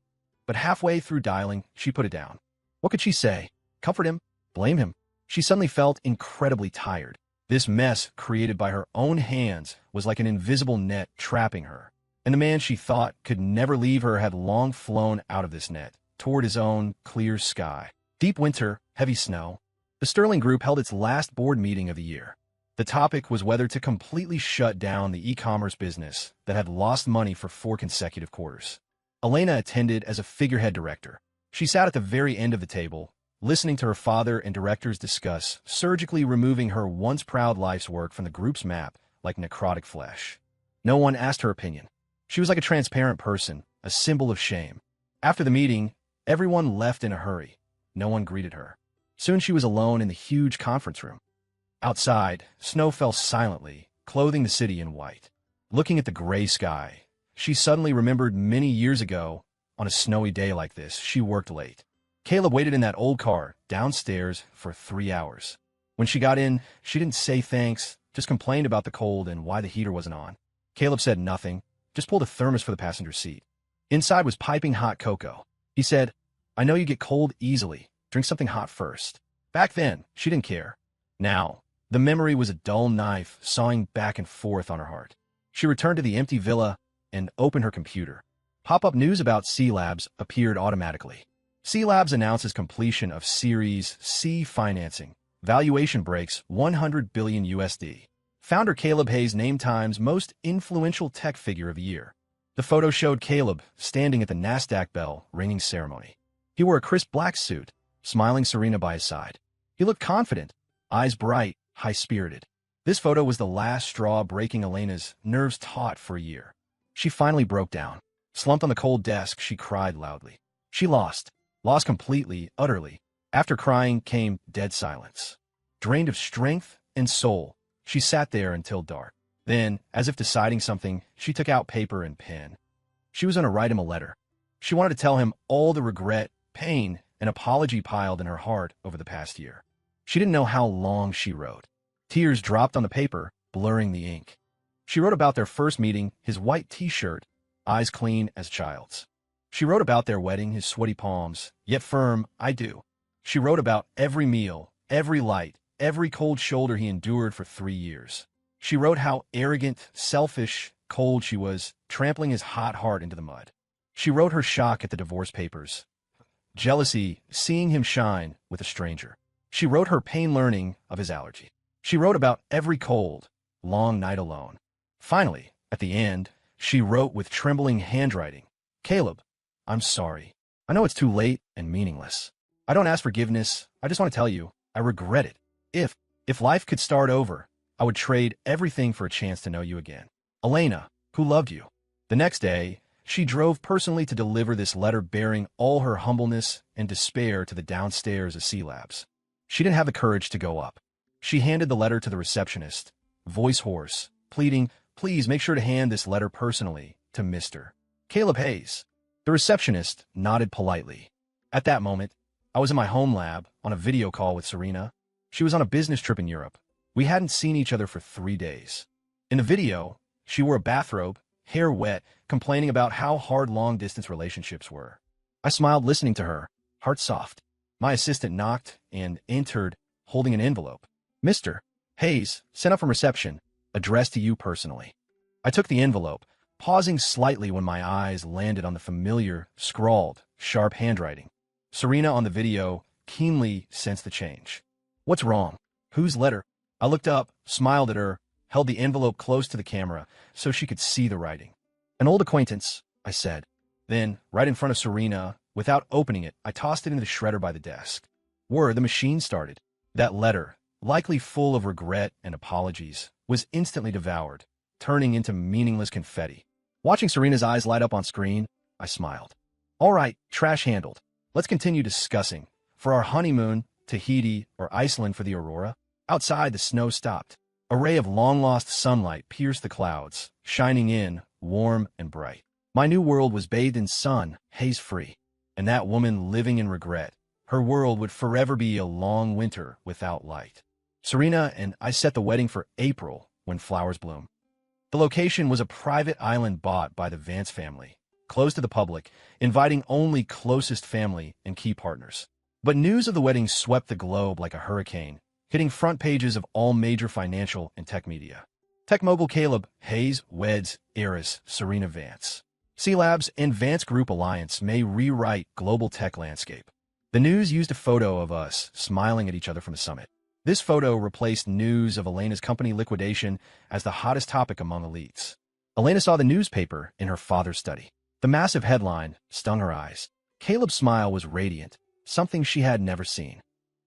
But halfway through dialing, she put it down. What could she say? Comfort him? Blame him? She suddenly felt incredibly tired. This mess created by her own hands was like an invisible net trapping her. And the man she thought could never leave her had long flown out of this net, toward his own clear sky. Deep winter, heavy snow. The Sterling Group held its last board meeting of the year. The topic was whether to completely shut down the e-commerce business that had lost money for 4 consecutive quarters. Elena attended as a figurehead director. She sat at the very end of the table, listening to her father and directors discuss surgically removing her once proud life's work from the group's map like necrotic flesh. No one asked her opinion. She was like a transparent person, a symbol of shame. After the meeting, everyone left in a hurry. No one greeted her. Soon she was alone in the huge conference room. Outside, snow fell silently, clothing the city in white. Looking at the gray sky, she suddenly remembered many years ago, on a snowy day like this, she worked late. Caleb waited in that old car, downstairs, for 3 hours. When she got in, she didn't say thanks, just complained about the cold and why the heater wasn't on. Caleb said nothing, just pulled a thermos for the passenger seat. Inside was piping hot cocoa. He said, I know you get cold easily. Drink something hot first. Back then, she didn't care. Now, the memory was a dull knife sawing back and forth on her heart. She returned to the empty villa and opened her computer. Pop-up news about C-Labs appeared automatically. C-Labs announces completion of Series C financing. Valuation breaks $100 billion USD. Founder Caleb Hayes named Time's most influential tech figure of the year. The photo showed Caleb standing at the NASDAQ bell ringing ceremony. He wore a crisp black suit, smiling Serena by his side. He looked confident, eyes bright, high-spirited. This photo was the last straw breaking Elena's nerves taut for a year. She finally broke down. Slumped on the cold desk, she cried loudly. She lost completely, utterly. After crying came dead silence. Drained of strength and soul, she sat there until dark. Then, as if deciding something, she took out paper and pen. She was going to write him a letter. She wanted to tell him all the regret, pain, and apology piled in her heart over the past year. She didn't know how long she wrote. Tears dropped on the paper, blurring the ink. She wrote about their first meeting, his white t-shirt, eyes clean as a child's. She wrote about their wedding, his sweaty palms, yet firm, I do. She wrote about every meal, every light, every cold shoulder he endured for 3 years. She wrote how arrogant, selfish, cold she was, trampling his hot heart into the mud. She wrote her shock at the divorce papers, jealousy, seeing him shine with a stranger. She wrote her pain learning of his allergy. She wrote about every cold, long night alone. Finally, at the end, she wrote with trembling handwriting, Caleb, I'm sorry. I know it's too late and meaningless. I don't ask forgiveness. I just want to tell you, I regret it. If life could start over, I would trade everything for a chance to know you again. Elena, who loved you. The next day, she drove personally to deliver this letter bearing all her humbleness and despair to the downstairs of C-Labs. She didn't have the courage to go up. She handed the letter to the receptionist, voice hoarse, pleading, please make sure to hand this letter personally to Mr. Caleb Hayes. The receptionist nodded politely. At that moment, I was in my home lab on a video call with Serena. She was on a business trip in Europe. We hadn't seen each other for 3 days. In the video, she wore a bathrobe, hair wet, complaining about how hard long-distance relationships were. I smiled listening to her, heart soft. My assistant knocked and entered, holding an envelope. Mr. Hayes, sent up from reception, addressed to you personally. I took the envelope, pausing slightly when my eyes landed on the familiar, scrawled, sharp handwriting. Serena on the video keenly sensed the change. What's wrong? Whose letter? I looked up, smiled at her, held the envelope close to the camera so she could see the writing. An old acquaintance, I said. Then, right in front of Serena, without opening it, I tossed it into the shredder by the desk. The machine started. That letter, likely full of regret and apologies, was instantly devoured, turning into meaningless confetti. Watching Serena's eyes light up on screen, I smiled. All right, trash handled. Let's continue discussing. For our honeymoon, Tahiti or Iceland for the aurora. Outside, the snow stopped. A ray of long-lost sunlight pierced the clouds, shining in, warm and bright. My new world was bathed in sun, haze-free. And that woman living in regret, her world would forever be a long winter without light. Serena and I set the wedding for April, when flowers bloom. The location was a private island bought by the Vance family, closed to the public, inviting only closest family and key partners. But news of the wedding swept the globe like a hurricane, hitting front pages of all major financial and tech media. Tech mogul Caleb Hayes weds heiress Serena Vance. C-Labs and Vance Group Alliance may rewrite global tech landscape. The news used a photo of us smiling at each other from the summit. This photo replaced news of Elena's company liquidation as the hottest topic among elites. Elena saw the newspaper in her father's study. The massive headline stung her eyes. Caleb's smile was radiant, something she had never seen.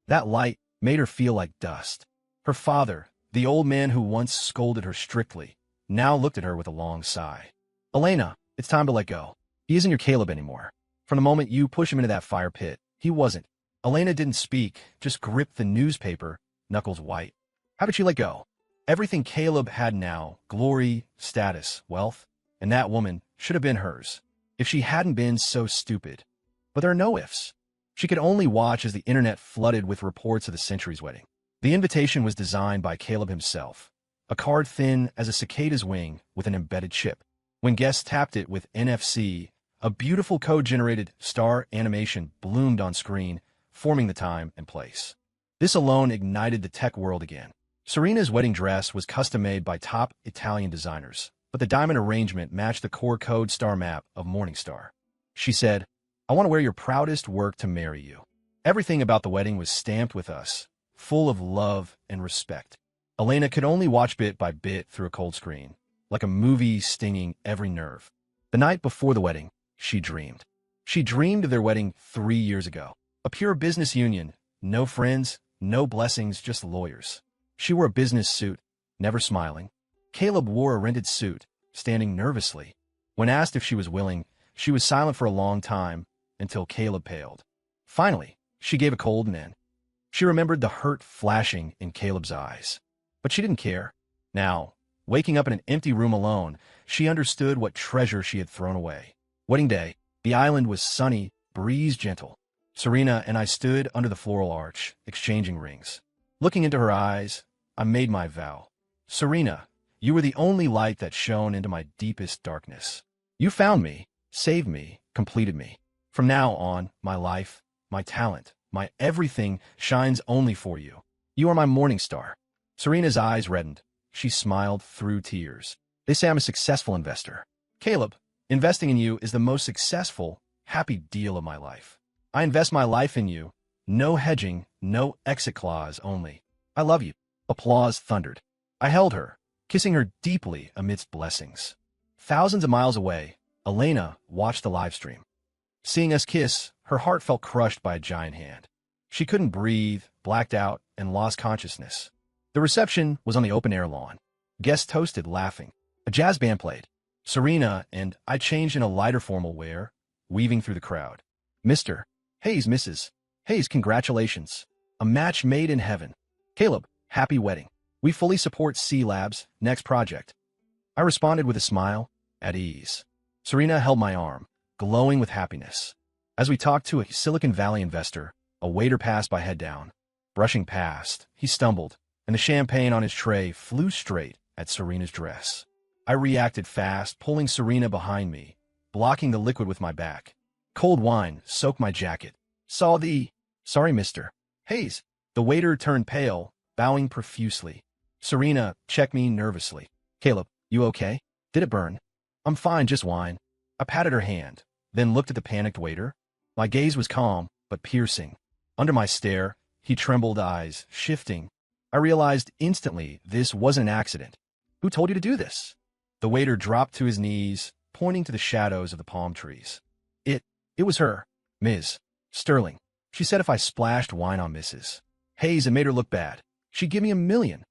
That light made her feel like dust. Her father, the old man who once scolded her strictly, now looked at her with a long sigh. Elena, it's time to let go. He isn't your Caleb anymore. From the moment you push him into that fire pit, he wasn't. Elena didn't speak, just gripped the newspaper, knuckles white. How did she let go? Everything Caleb had now, glory, status, wealth, and that woman should have been hers, if she hadn't been so stupid. But there are no ifs. She could only watch as the internet flooded with reports of the century's wedding. The invitation was designed by Caleb himself, a card thin as a cicada's wing with an embedded chip. When guests tapped it with NFC, a beautiful code-generated star animation bloomed on screen, forming the time and place. This alone ignited the tech world again. Serena's wedding dress was custom-made by top Italian designers, but the diamond arrangement matched the core code star map of Morningstar. She said, I want to wear your proudest work to marry you. Everything about the wedding was stamped with us, full of love and respect. Elena could only watch bit by bit through a cold screen, like a movie stinging every nerve. The night before the wedding, she dreamed. She dreamed of their wedding 3 years ago. A pure business union, no friends, no blessings, just lawyers. She wore a business suit, never smiling. Caleb wore a rented suit, standing nervously. When asked if she was willing, she was silent for a long time, until Caleb paled. Finally, she gave a cold "N." She remembered the hurt flashing in Caleb's eyes. But she didn't care. Now, waking up in an empty room alone, she understood what treasure she had thrown away. Wedding day, the island was sunny, breeze gentle. Serena and I stood under the floral arch, exchanging rings. Looking into her eyes, I made my vow. Serena, you were the only light that shone into my deepest darkness. You found me, saved me, completed me. From now on, my life, my talent, my everything shines only for you. You are my morning star. Serena's eyes reddened. She smiled through tears. They say I'm a successful investor. Caleb, investing in you is the most successful, happy deal of my life. I invest my life in you. No hedging, no exit clause only. I love you. Applause thundered. I held her, kissing her deeply amidst blessings. Thousands of miles away, Elena watched the live stream. Seeing us kiss, her heart felt crushed by a giant hand. She couldn't breathe, blacked out, and lost consciousness. The reception was on the open-air lawn. Guests toasted, laughing. A jazz band played. Serena and I changed in a lighter formal wear, weaving through the crowd. Mr. Hayes, Mrs. Hayes, congratulations. A match made in heaven. Caleb, happy wedding. We fully support C-Labs' next project. I responded with a smile, at ease. Serena held my arm, glowing with happiness. As we talked to a Silicon Valley investor, a waiter passed by head down. Brushing past, he stumbled, and the champagne on his tray flew straight at Serena's dress. I reacted fast, pulling Serena behind me, blocking the liquid with my back. Cold wine soaked my jacket. Sorry, Mr. Hayes. The waiter turned pale, bowing profusely. Serena checked me nervously. Caleb, you okay? Did it burn? I'm fine, just wine. I patted her hand, then looked at the panicked waiter. My gaze was calm, but piercing. Under my stare, he trembled, eyes shifting. I realized instantly this wasn't an accident. Who told you to do this? The waiter dropped to his knees, pointing to the shadows of the palm trees. It was her, Ms. Sterling. She said if I splashed wine on Mrs. Hayes, it made her look bad. She'd give me $1,000,000.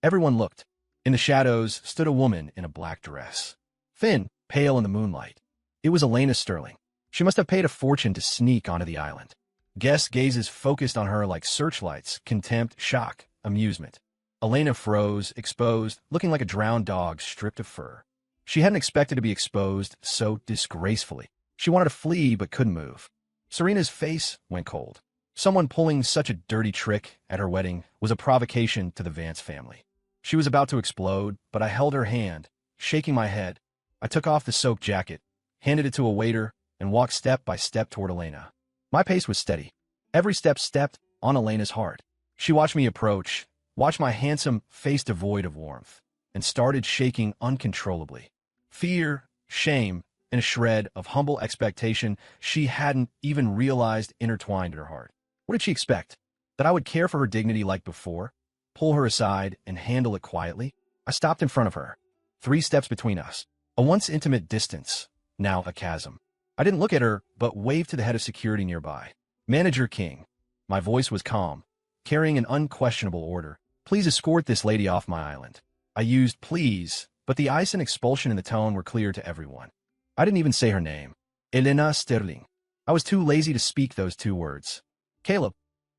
Everyone looked. In the shadows stood a woman in a black dress. Thin, pale in the moonlight. It was Elena Sterling. She must have paid a fortune to sneak onto the island. Guests' gazes focused on her like searchlights, contempt, shock, amusement. Elena froze, exposed, looking like a drowned dog stripped of fur. She hadn't expected to be exposed so disgracefully. She wanted to flee but couldn't move. Serena's face went cold. Someone pulling such a dirty trick at her wedding was a provocation to the Vance family. She was about to explode, but I held her hand, shaking my head. I took off the soaked jacket, handed it to a waiter, and walked step by step toward Elena. My pace was steady. Every step stepped on Elena's heart. She watched me approach, watched my handsome face devoid of warmth, and started shaking uncontrollably. Fear, shame, and a shred of humble expectation she hadn't even realized intertwined in her heart. What did she expect? That I would care for her dignity like before? Pull her aside and handle it quietly? I stopped in front of her. 3 steps between us. A once intimate distance, now a chasm. I didn't look at her, but waved to the head of security nearby. Manager King. My voice was calm, carrying an unquestionable order. Please escort this lady off my island. I used please, but the ice and expulsion in the tone were clear to everyone. I didn't even say her name. Elena Sterling. I was too lazy to speak those 2 words. Caleb.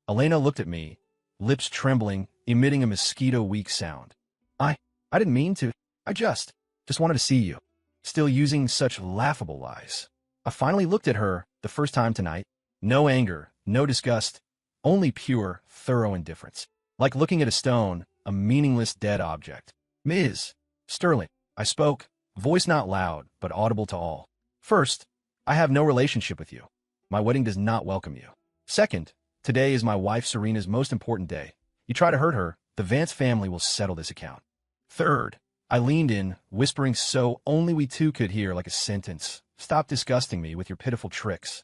Elena looked at me, lips trembling, emitting a mosquito-weak sound. I didn't mean to. I just wanted to see you. Still using such laughable lies. I finally looked at her the first time tonight. No anger, no disgust, only pure, thorough indifference. Like looking at a stone, a meaningless dead object. Ms. Sterling. I spoke, voice not loud, but audible to all. First, I have no relationship with you. My wedding does not welcome you. Second, today is my wife Serena's most important day. You try to hurt her, the Vance family will settle this account. Third, I leaned in, whispering so only we 2 could hear like a sentence. Stop disgusting me with your pitiful tricks.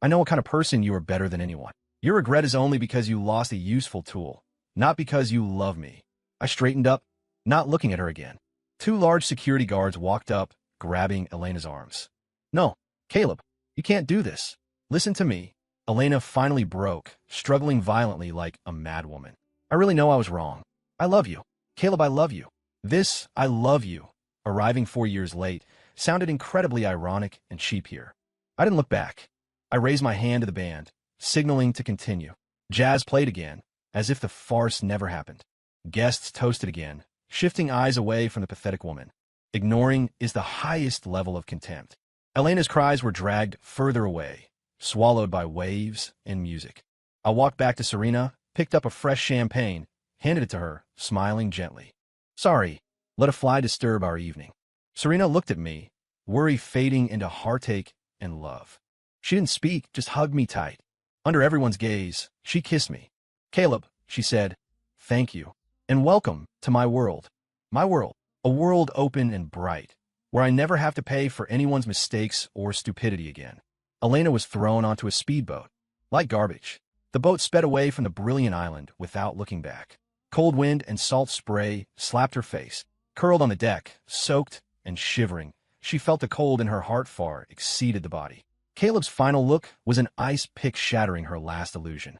I know what kind of person you are better than anyone. Your regret is only because you lost a useful tool, not because you love me. I straightened up, not looking at her again. 2 large security guards walked up, grabbing Elena's arms. No, Caleb, you can't do this. Listen to me. Elena finally broke, struggling violently like a madwoman. I really know I was wrong. I love you. Caleb, I love you. This, I love you, arriving 4 years late, sounded incredibly ironic and cheap here. I didn't look back. I raised my hand to the band, signaling to continue. Jazz played again, as if the farce never happened. Guests toasted again, shifting eyes away from the pathetic woman. Ignoring is the highest level of contempt. Elena's cries were dragged further away, swallowed by waves and music. I walked back to Serena, picked up a fresh champagne, handed it to her, smiling gently. Sorry, let a fly disturb our evening. Serena looked at me, worry fading into heartache and love. She didn't speak, just hugged me tight. Under everyone's gaze, she kissed me. Caleb, she said, thank you, and welcome to my world. My world, a world open and bright, where I never have to pay for anyone's mistakes or stupidity again. Elena was thrown onto a speedboat. Like garbage, the boat sped away from the brilliant island without looking back. Cold wind and salt spray slapped her face. Curled on the deck, soaked and shivering, she felt the cold in her heart far exceeded the body. Caleb's final look was an ice pick shattering her last illusion.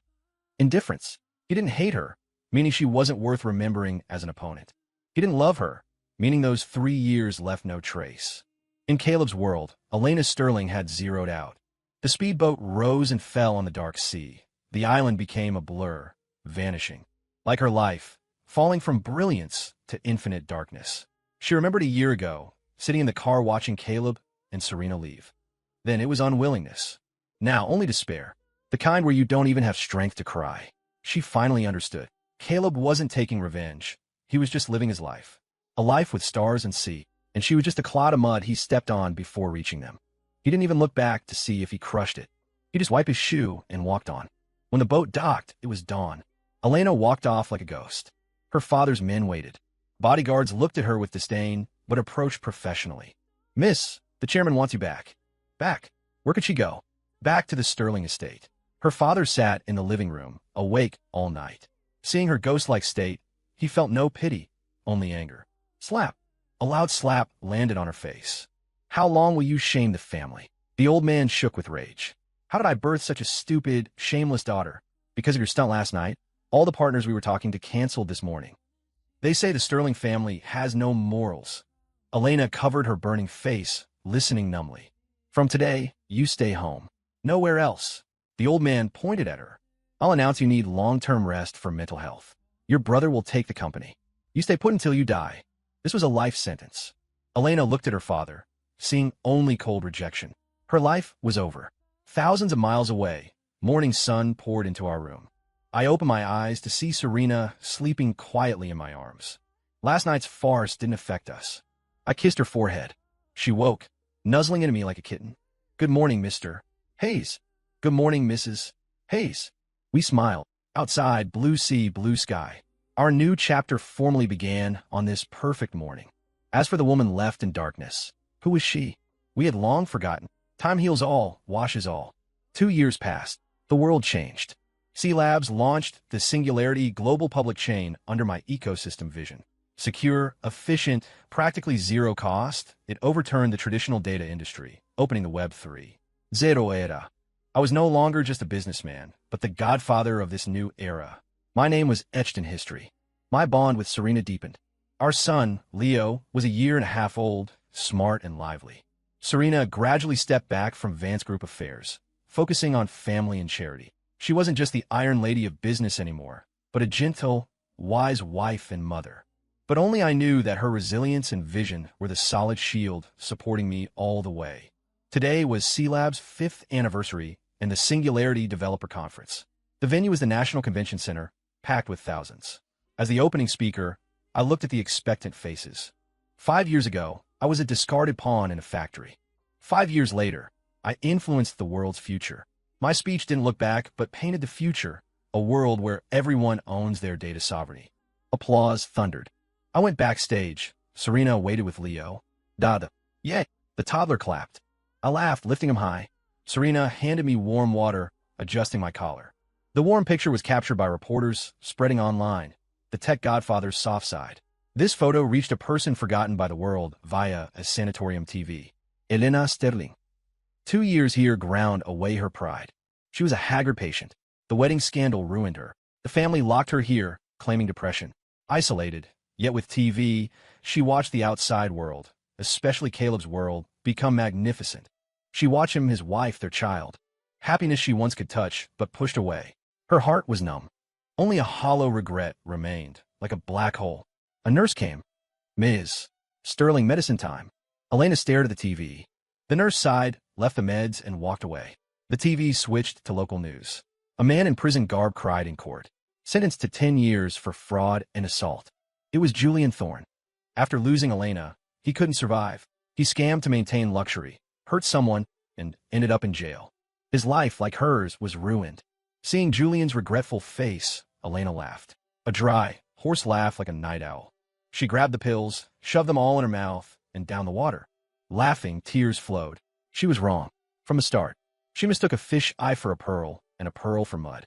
Indifference. He didn't hate her, meaning she wasn't worth remembering as an opponent. He didn't love her, meaning those 3 years left no trace. In Caleb's world, Elena Sterling had zeroed out. The speedboat rose and fell on the dark sea. The island became a blur, vanishing. Like her life, falling from brilliance to infinite darkness. She remembered a year ago, sitting in the car watching Caleb and Serena leave. Then it was unwillingness. Now only despair. The kind where you don't even have strength to cry. She finally understood. Caleb wasn't taking revenge. He was just living his life. A life with stars and sea, and she was just a clod of mud he stepped on before reaching them. He didn't even look back to see if he crushed it. He just wiped his shoe and walked on. When the boat docked, it was dawn. Elena walked off like a ghost. Her father's men waited. Bodyguards looked at her with disdain, but approached professionally. Miss, the chairman wants you back. Back. Where could she go? Back to the Sterling estate. Her father sat in the living room, awake all night. Seeing her ghost-like state, he felt no pity, only anger. Slap. A loud slap landed on her face. How long will you shame the family? The old man shook with rage. How did I birth such a stupid, shameless daughter? Because of your stunt last night? All the partners we were talking to canceled this morning. They say the Sterling family has no morals. Elena covered her burning face, listening numbly. From today, you stay home. Nowhere else. The old man pointed at her. I'll announce you need long-term rest for mental health. Your brother will take the company. You stay put until you die. This was a life sentence. Elena looked at her father, seeing only cold rejection. Her life was over. Thousands of miles away, morning sun poured into our room. I opened my eyes to see Serena sleeping quietly in my arms. Last night's farce didn't affect us. I kissed her forehead. She woke, nuzzling into me like a kitten. Good morning, Mr. Hayes. Good morning, Mrs. Hayes. We smiled. Outside, blue sea, blue sky. Our new chapter formally began on this perfect morning. As for the woman left in darkness, who was she? We had long forgotten. Time heals all, washes all. 2 years passed. The world changed. C Labs launched the Singularity global public chain under my ecosystem vision. Secure, efficient, practically zero cost, it overturned the traditional data industry, opening the Web 3.0 era. I was no longer just a businessman, but the godfather of this new era. My name was etched in history. My bond with Serena deepened. Our son, Leo, was a year and a half old, smart and lively. Serena gradually stepped back from Vance Group affairs, focusing on family and charity. She wasn't just the Iron Lady of business anymore, but a gentle, wise wife and mother. But only I knew that her resilience and vision were the solid shield supporting me all the way. Today was C Lab's 5th anniversary and the Singularity Developer Conference. The venue was the National Convention Center, packed with thousands. As the opening speaker, I looked at the expectant faces. 5 years ago, I was a discarded pawn in a factory. 5 years later, I influenced the world's future. My speech didn't look back, but painted the future, a world where everyone owns their data sovereignty. Applause thundered. I went backstage. Serena waited with Leo. Dada. Yay. The toddler clapped. I laughed, lifting him high. Serena handed me warm water, adjusting my collar. The warm picture was captured by reporters, spreading online. The tech godfather's soft side. This photo reached a person forgotten by the world via a sanatorium TV. Elena Sterling. 2 years here ground away her pride. She was a haggard patient. The wedding scandal ruined her. The family locked her here, claiming depression. Isolated, yet with TV, she watched the outside world, especially Caleb's world, become magnificent. She watched him, his wife, their child. Happiness she once could touch, but pushed away. Her heart was numb. Only a hollow regret remained, like a black hole. A nurse came. Ms. Sterling, medicine time. Elena stared at the TV. The nurse sighed, left the meds, and walked away. The TV switched to local news. A man in prison garb cried in court, sentenced to 10 years for fraud and assault. It was Julian Thorne. After losing Elena, he couldn't survive. He scammed to maintain luxury, hurt someone, and ended up in jail. His life, like hers, was ruined. Seeing Julian's regretful face, Elena laughed. A dry, hoarse laugh like a night owl. She grabbed the pills, shoved them all in her mouth, and down the water. Laughing, tears flowed. She was wrong. From the start, she mistook a fish eye for a pearl, and a pearl for mud.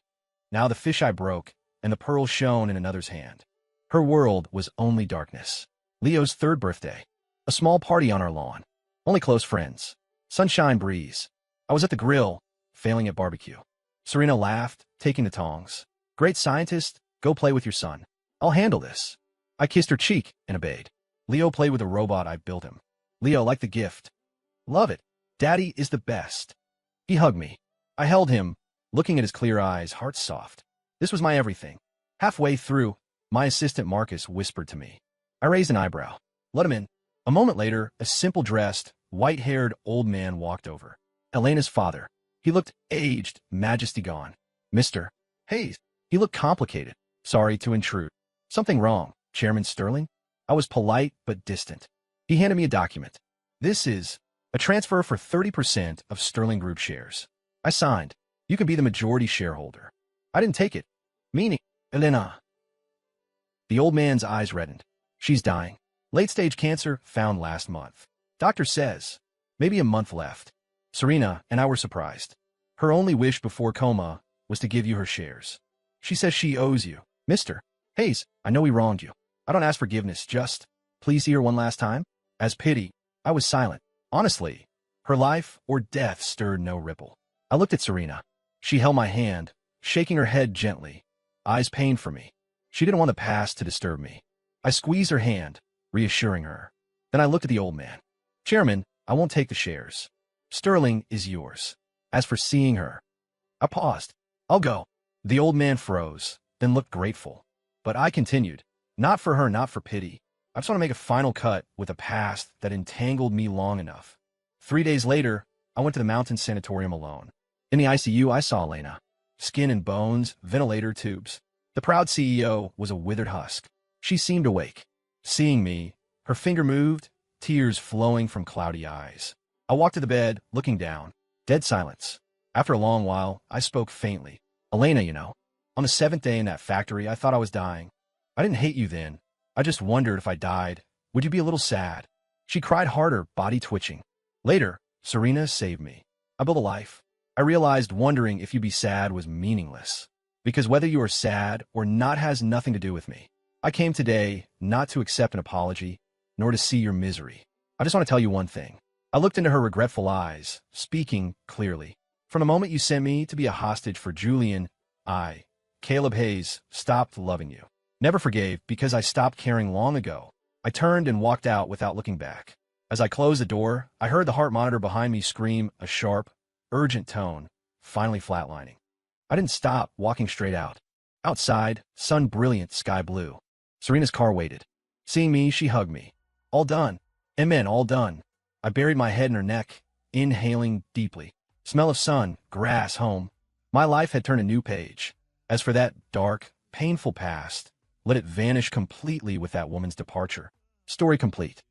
Now the fish eye broke, and the pearl shone in another's hand. Her world was only darkness. Leo's 3rd birthday. A small party on our lawn. Only close friends. Sunshine breeze. I was at the grill, failing at barbecue. Serena laughed, taking the tongs. Great scientist, go play with your son. I'll handle this. I kissed her cheek and obeyed. Leo played with a robot I built him. Leo liked the gift. Love it. Daddy is the best. He hugged me. I held him, looking at his clear eyes, heart soft. This was my everything. Halfway through, my assistant Marcus whispered to me. I raised an eyebrow. Let him in. A moment later, a simple-dressed, white-haired old man walked over. Elena's father. He looked aged, majesty gone. Mr. Hayes. He looked complicated. Sorry to intrude. Something wrong, Chairman Sterling? I was polite but distant. He handed me a document. This is a transfer for 30% of Sterling Group shares. I signed. You can be the majority shareholder. I didn't take it. Meaning, Elena. The old man's eyes reddened. She's dying. Late-stage cancer found last month. Doctor says. Maybe a month left. Serena and I were surprised. Her only wish before coma was to give you her shares. She says she owes you. Mr. Hayes, I know we wronged you. I don't ask forgiveness, just, please see her one last time? As pity, I was silent. Honestly, her life or death stirred no ripple. I looked at Serena. She held my hand, shaking her head gently. Eyes pained for me. She didn't want the past to disturb me. I squeezed her hand, reassuring her. Then I looked at the old man. Chairman, I won't take the shares. Sterling is yours. As for seeing her, I paused. I'll go. The old man froze, then looked grateful. But I continued. Not for her, not for pity. I just want to make a final cut with a past that entangled me long enough. 3 days later, I went to the mountain sanatorium alone. In the ICU, I saw Elena. Skin and bones, ventilator tubes. The proud CEO was a withered husk. She seemed awake. Seeing me, her finger moved, tears flowing from cloudy eyes. I walked to the bed, looking down. Dead silence. After a long while, I spoke faintly. Elena, you know. On the 7th day in that factory, I thought I was dying. I didn't hate you then. I just wondered if I died, would you be a little sad? She cried harder, body twitching. Later, Serena saved me. I built a life. I realized wondering if you'd be sad was meaningless. Because whether you are sad or not has nothing to do with me. I came today not to accept an apology, nor to see your misery. I just want to tell you one thing. I looked into her regretful eyes, speaking clearly. From the moment you sent me to be a hostage for Julian, I, Caleb Hayes, stopped loving you. Never forgave because I stopped caring long ago. I turned and walked out without looking back. As I closed the door, I heard the heart monitor behind me scream a sharp, urgent tone, finally flatlining. I didn't stop, walking straight out. Outside, sun brilliant, sky blue. Serena's car waited. Seeing me, she hugged me. All done. Amen, all done. I buried my head in her neck, inhaling deeply. Smell of sun, grass, home. My life had turned a new page. As for that dark, painful past, let it vanish completely with that woman's departure. Story complete.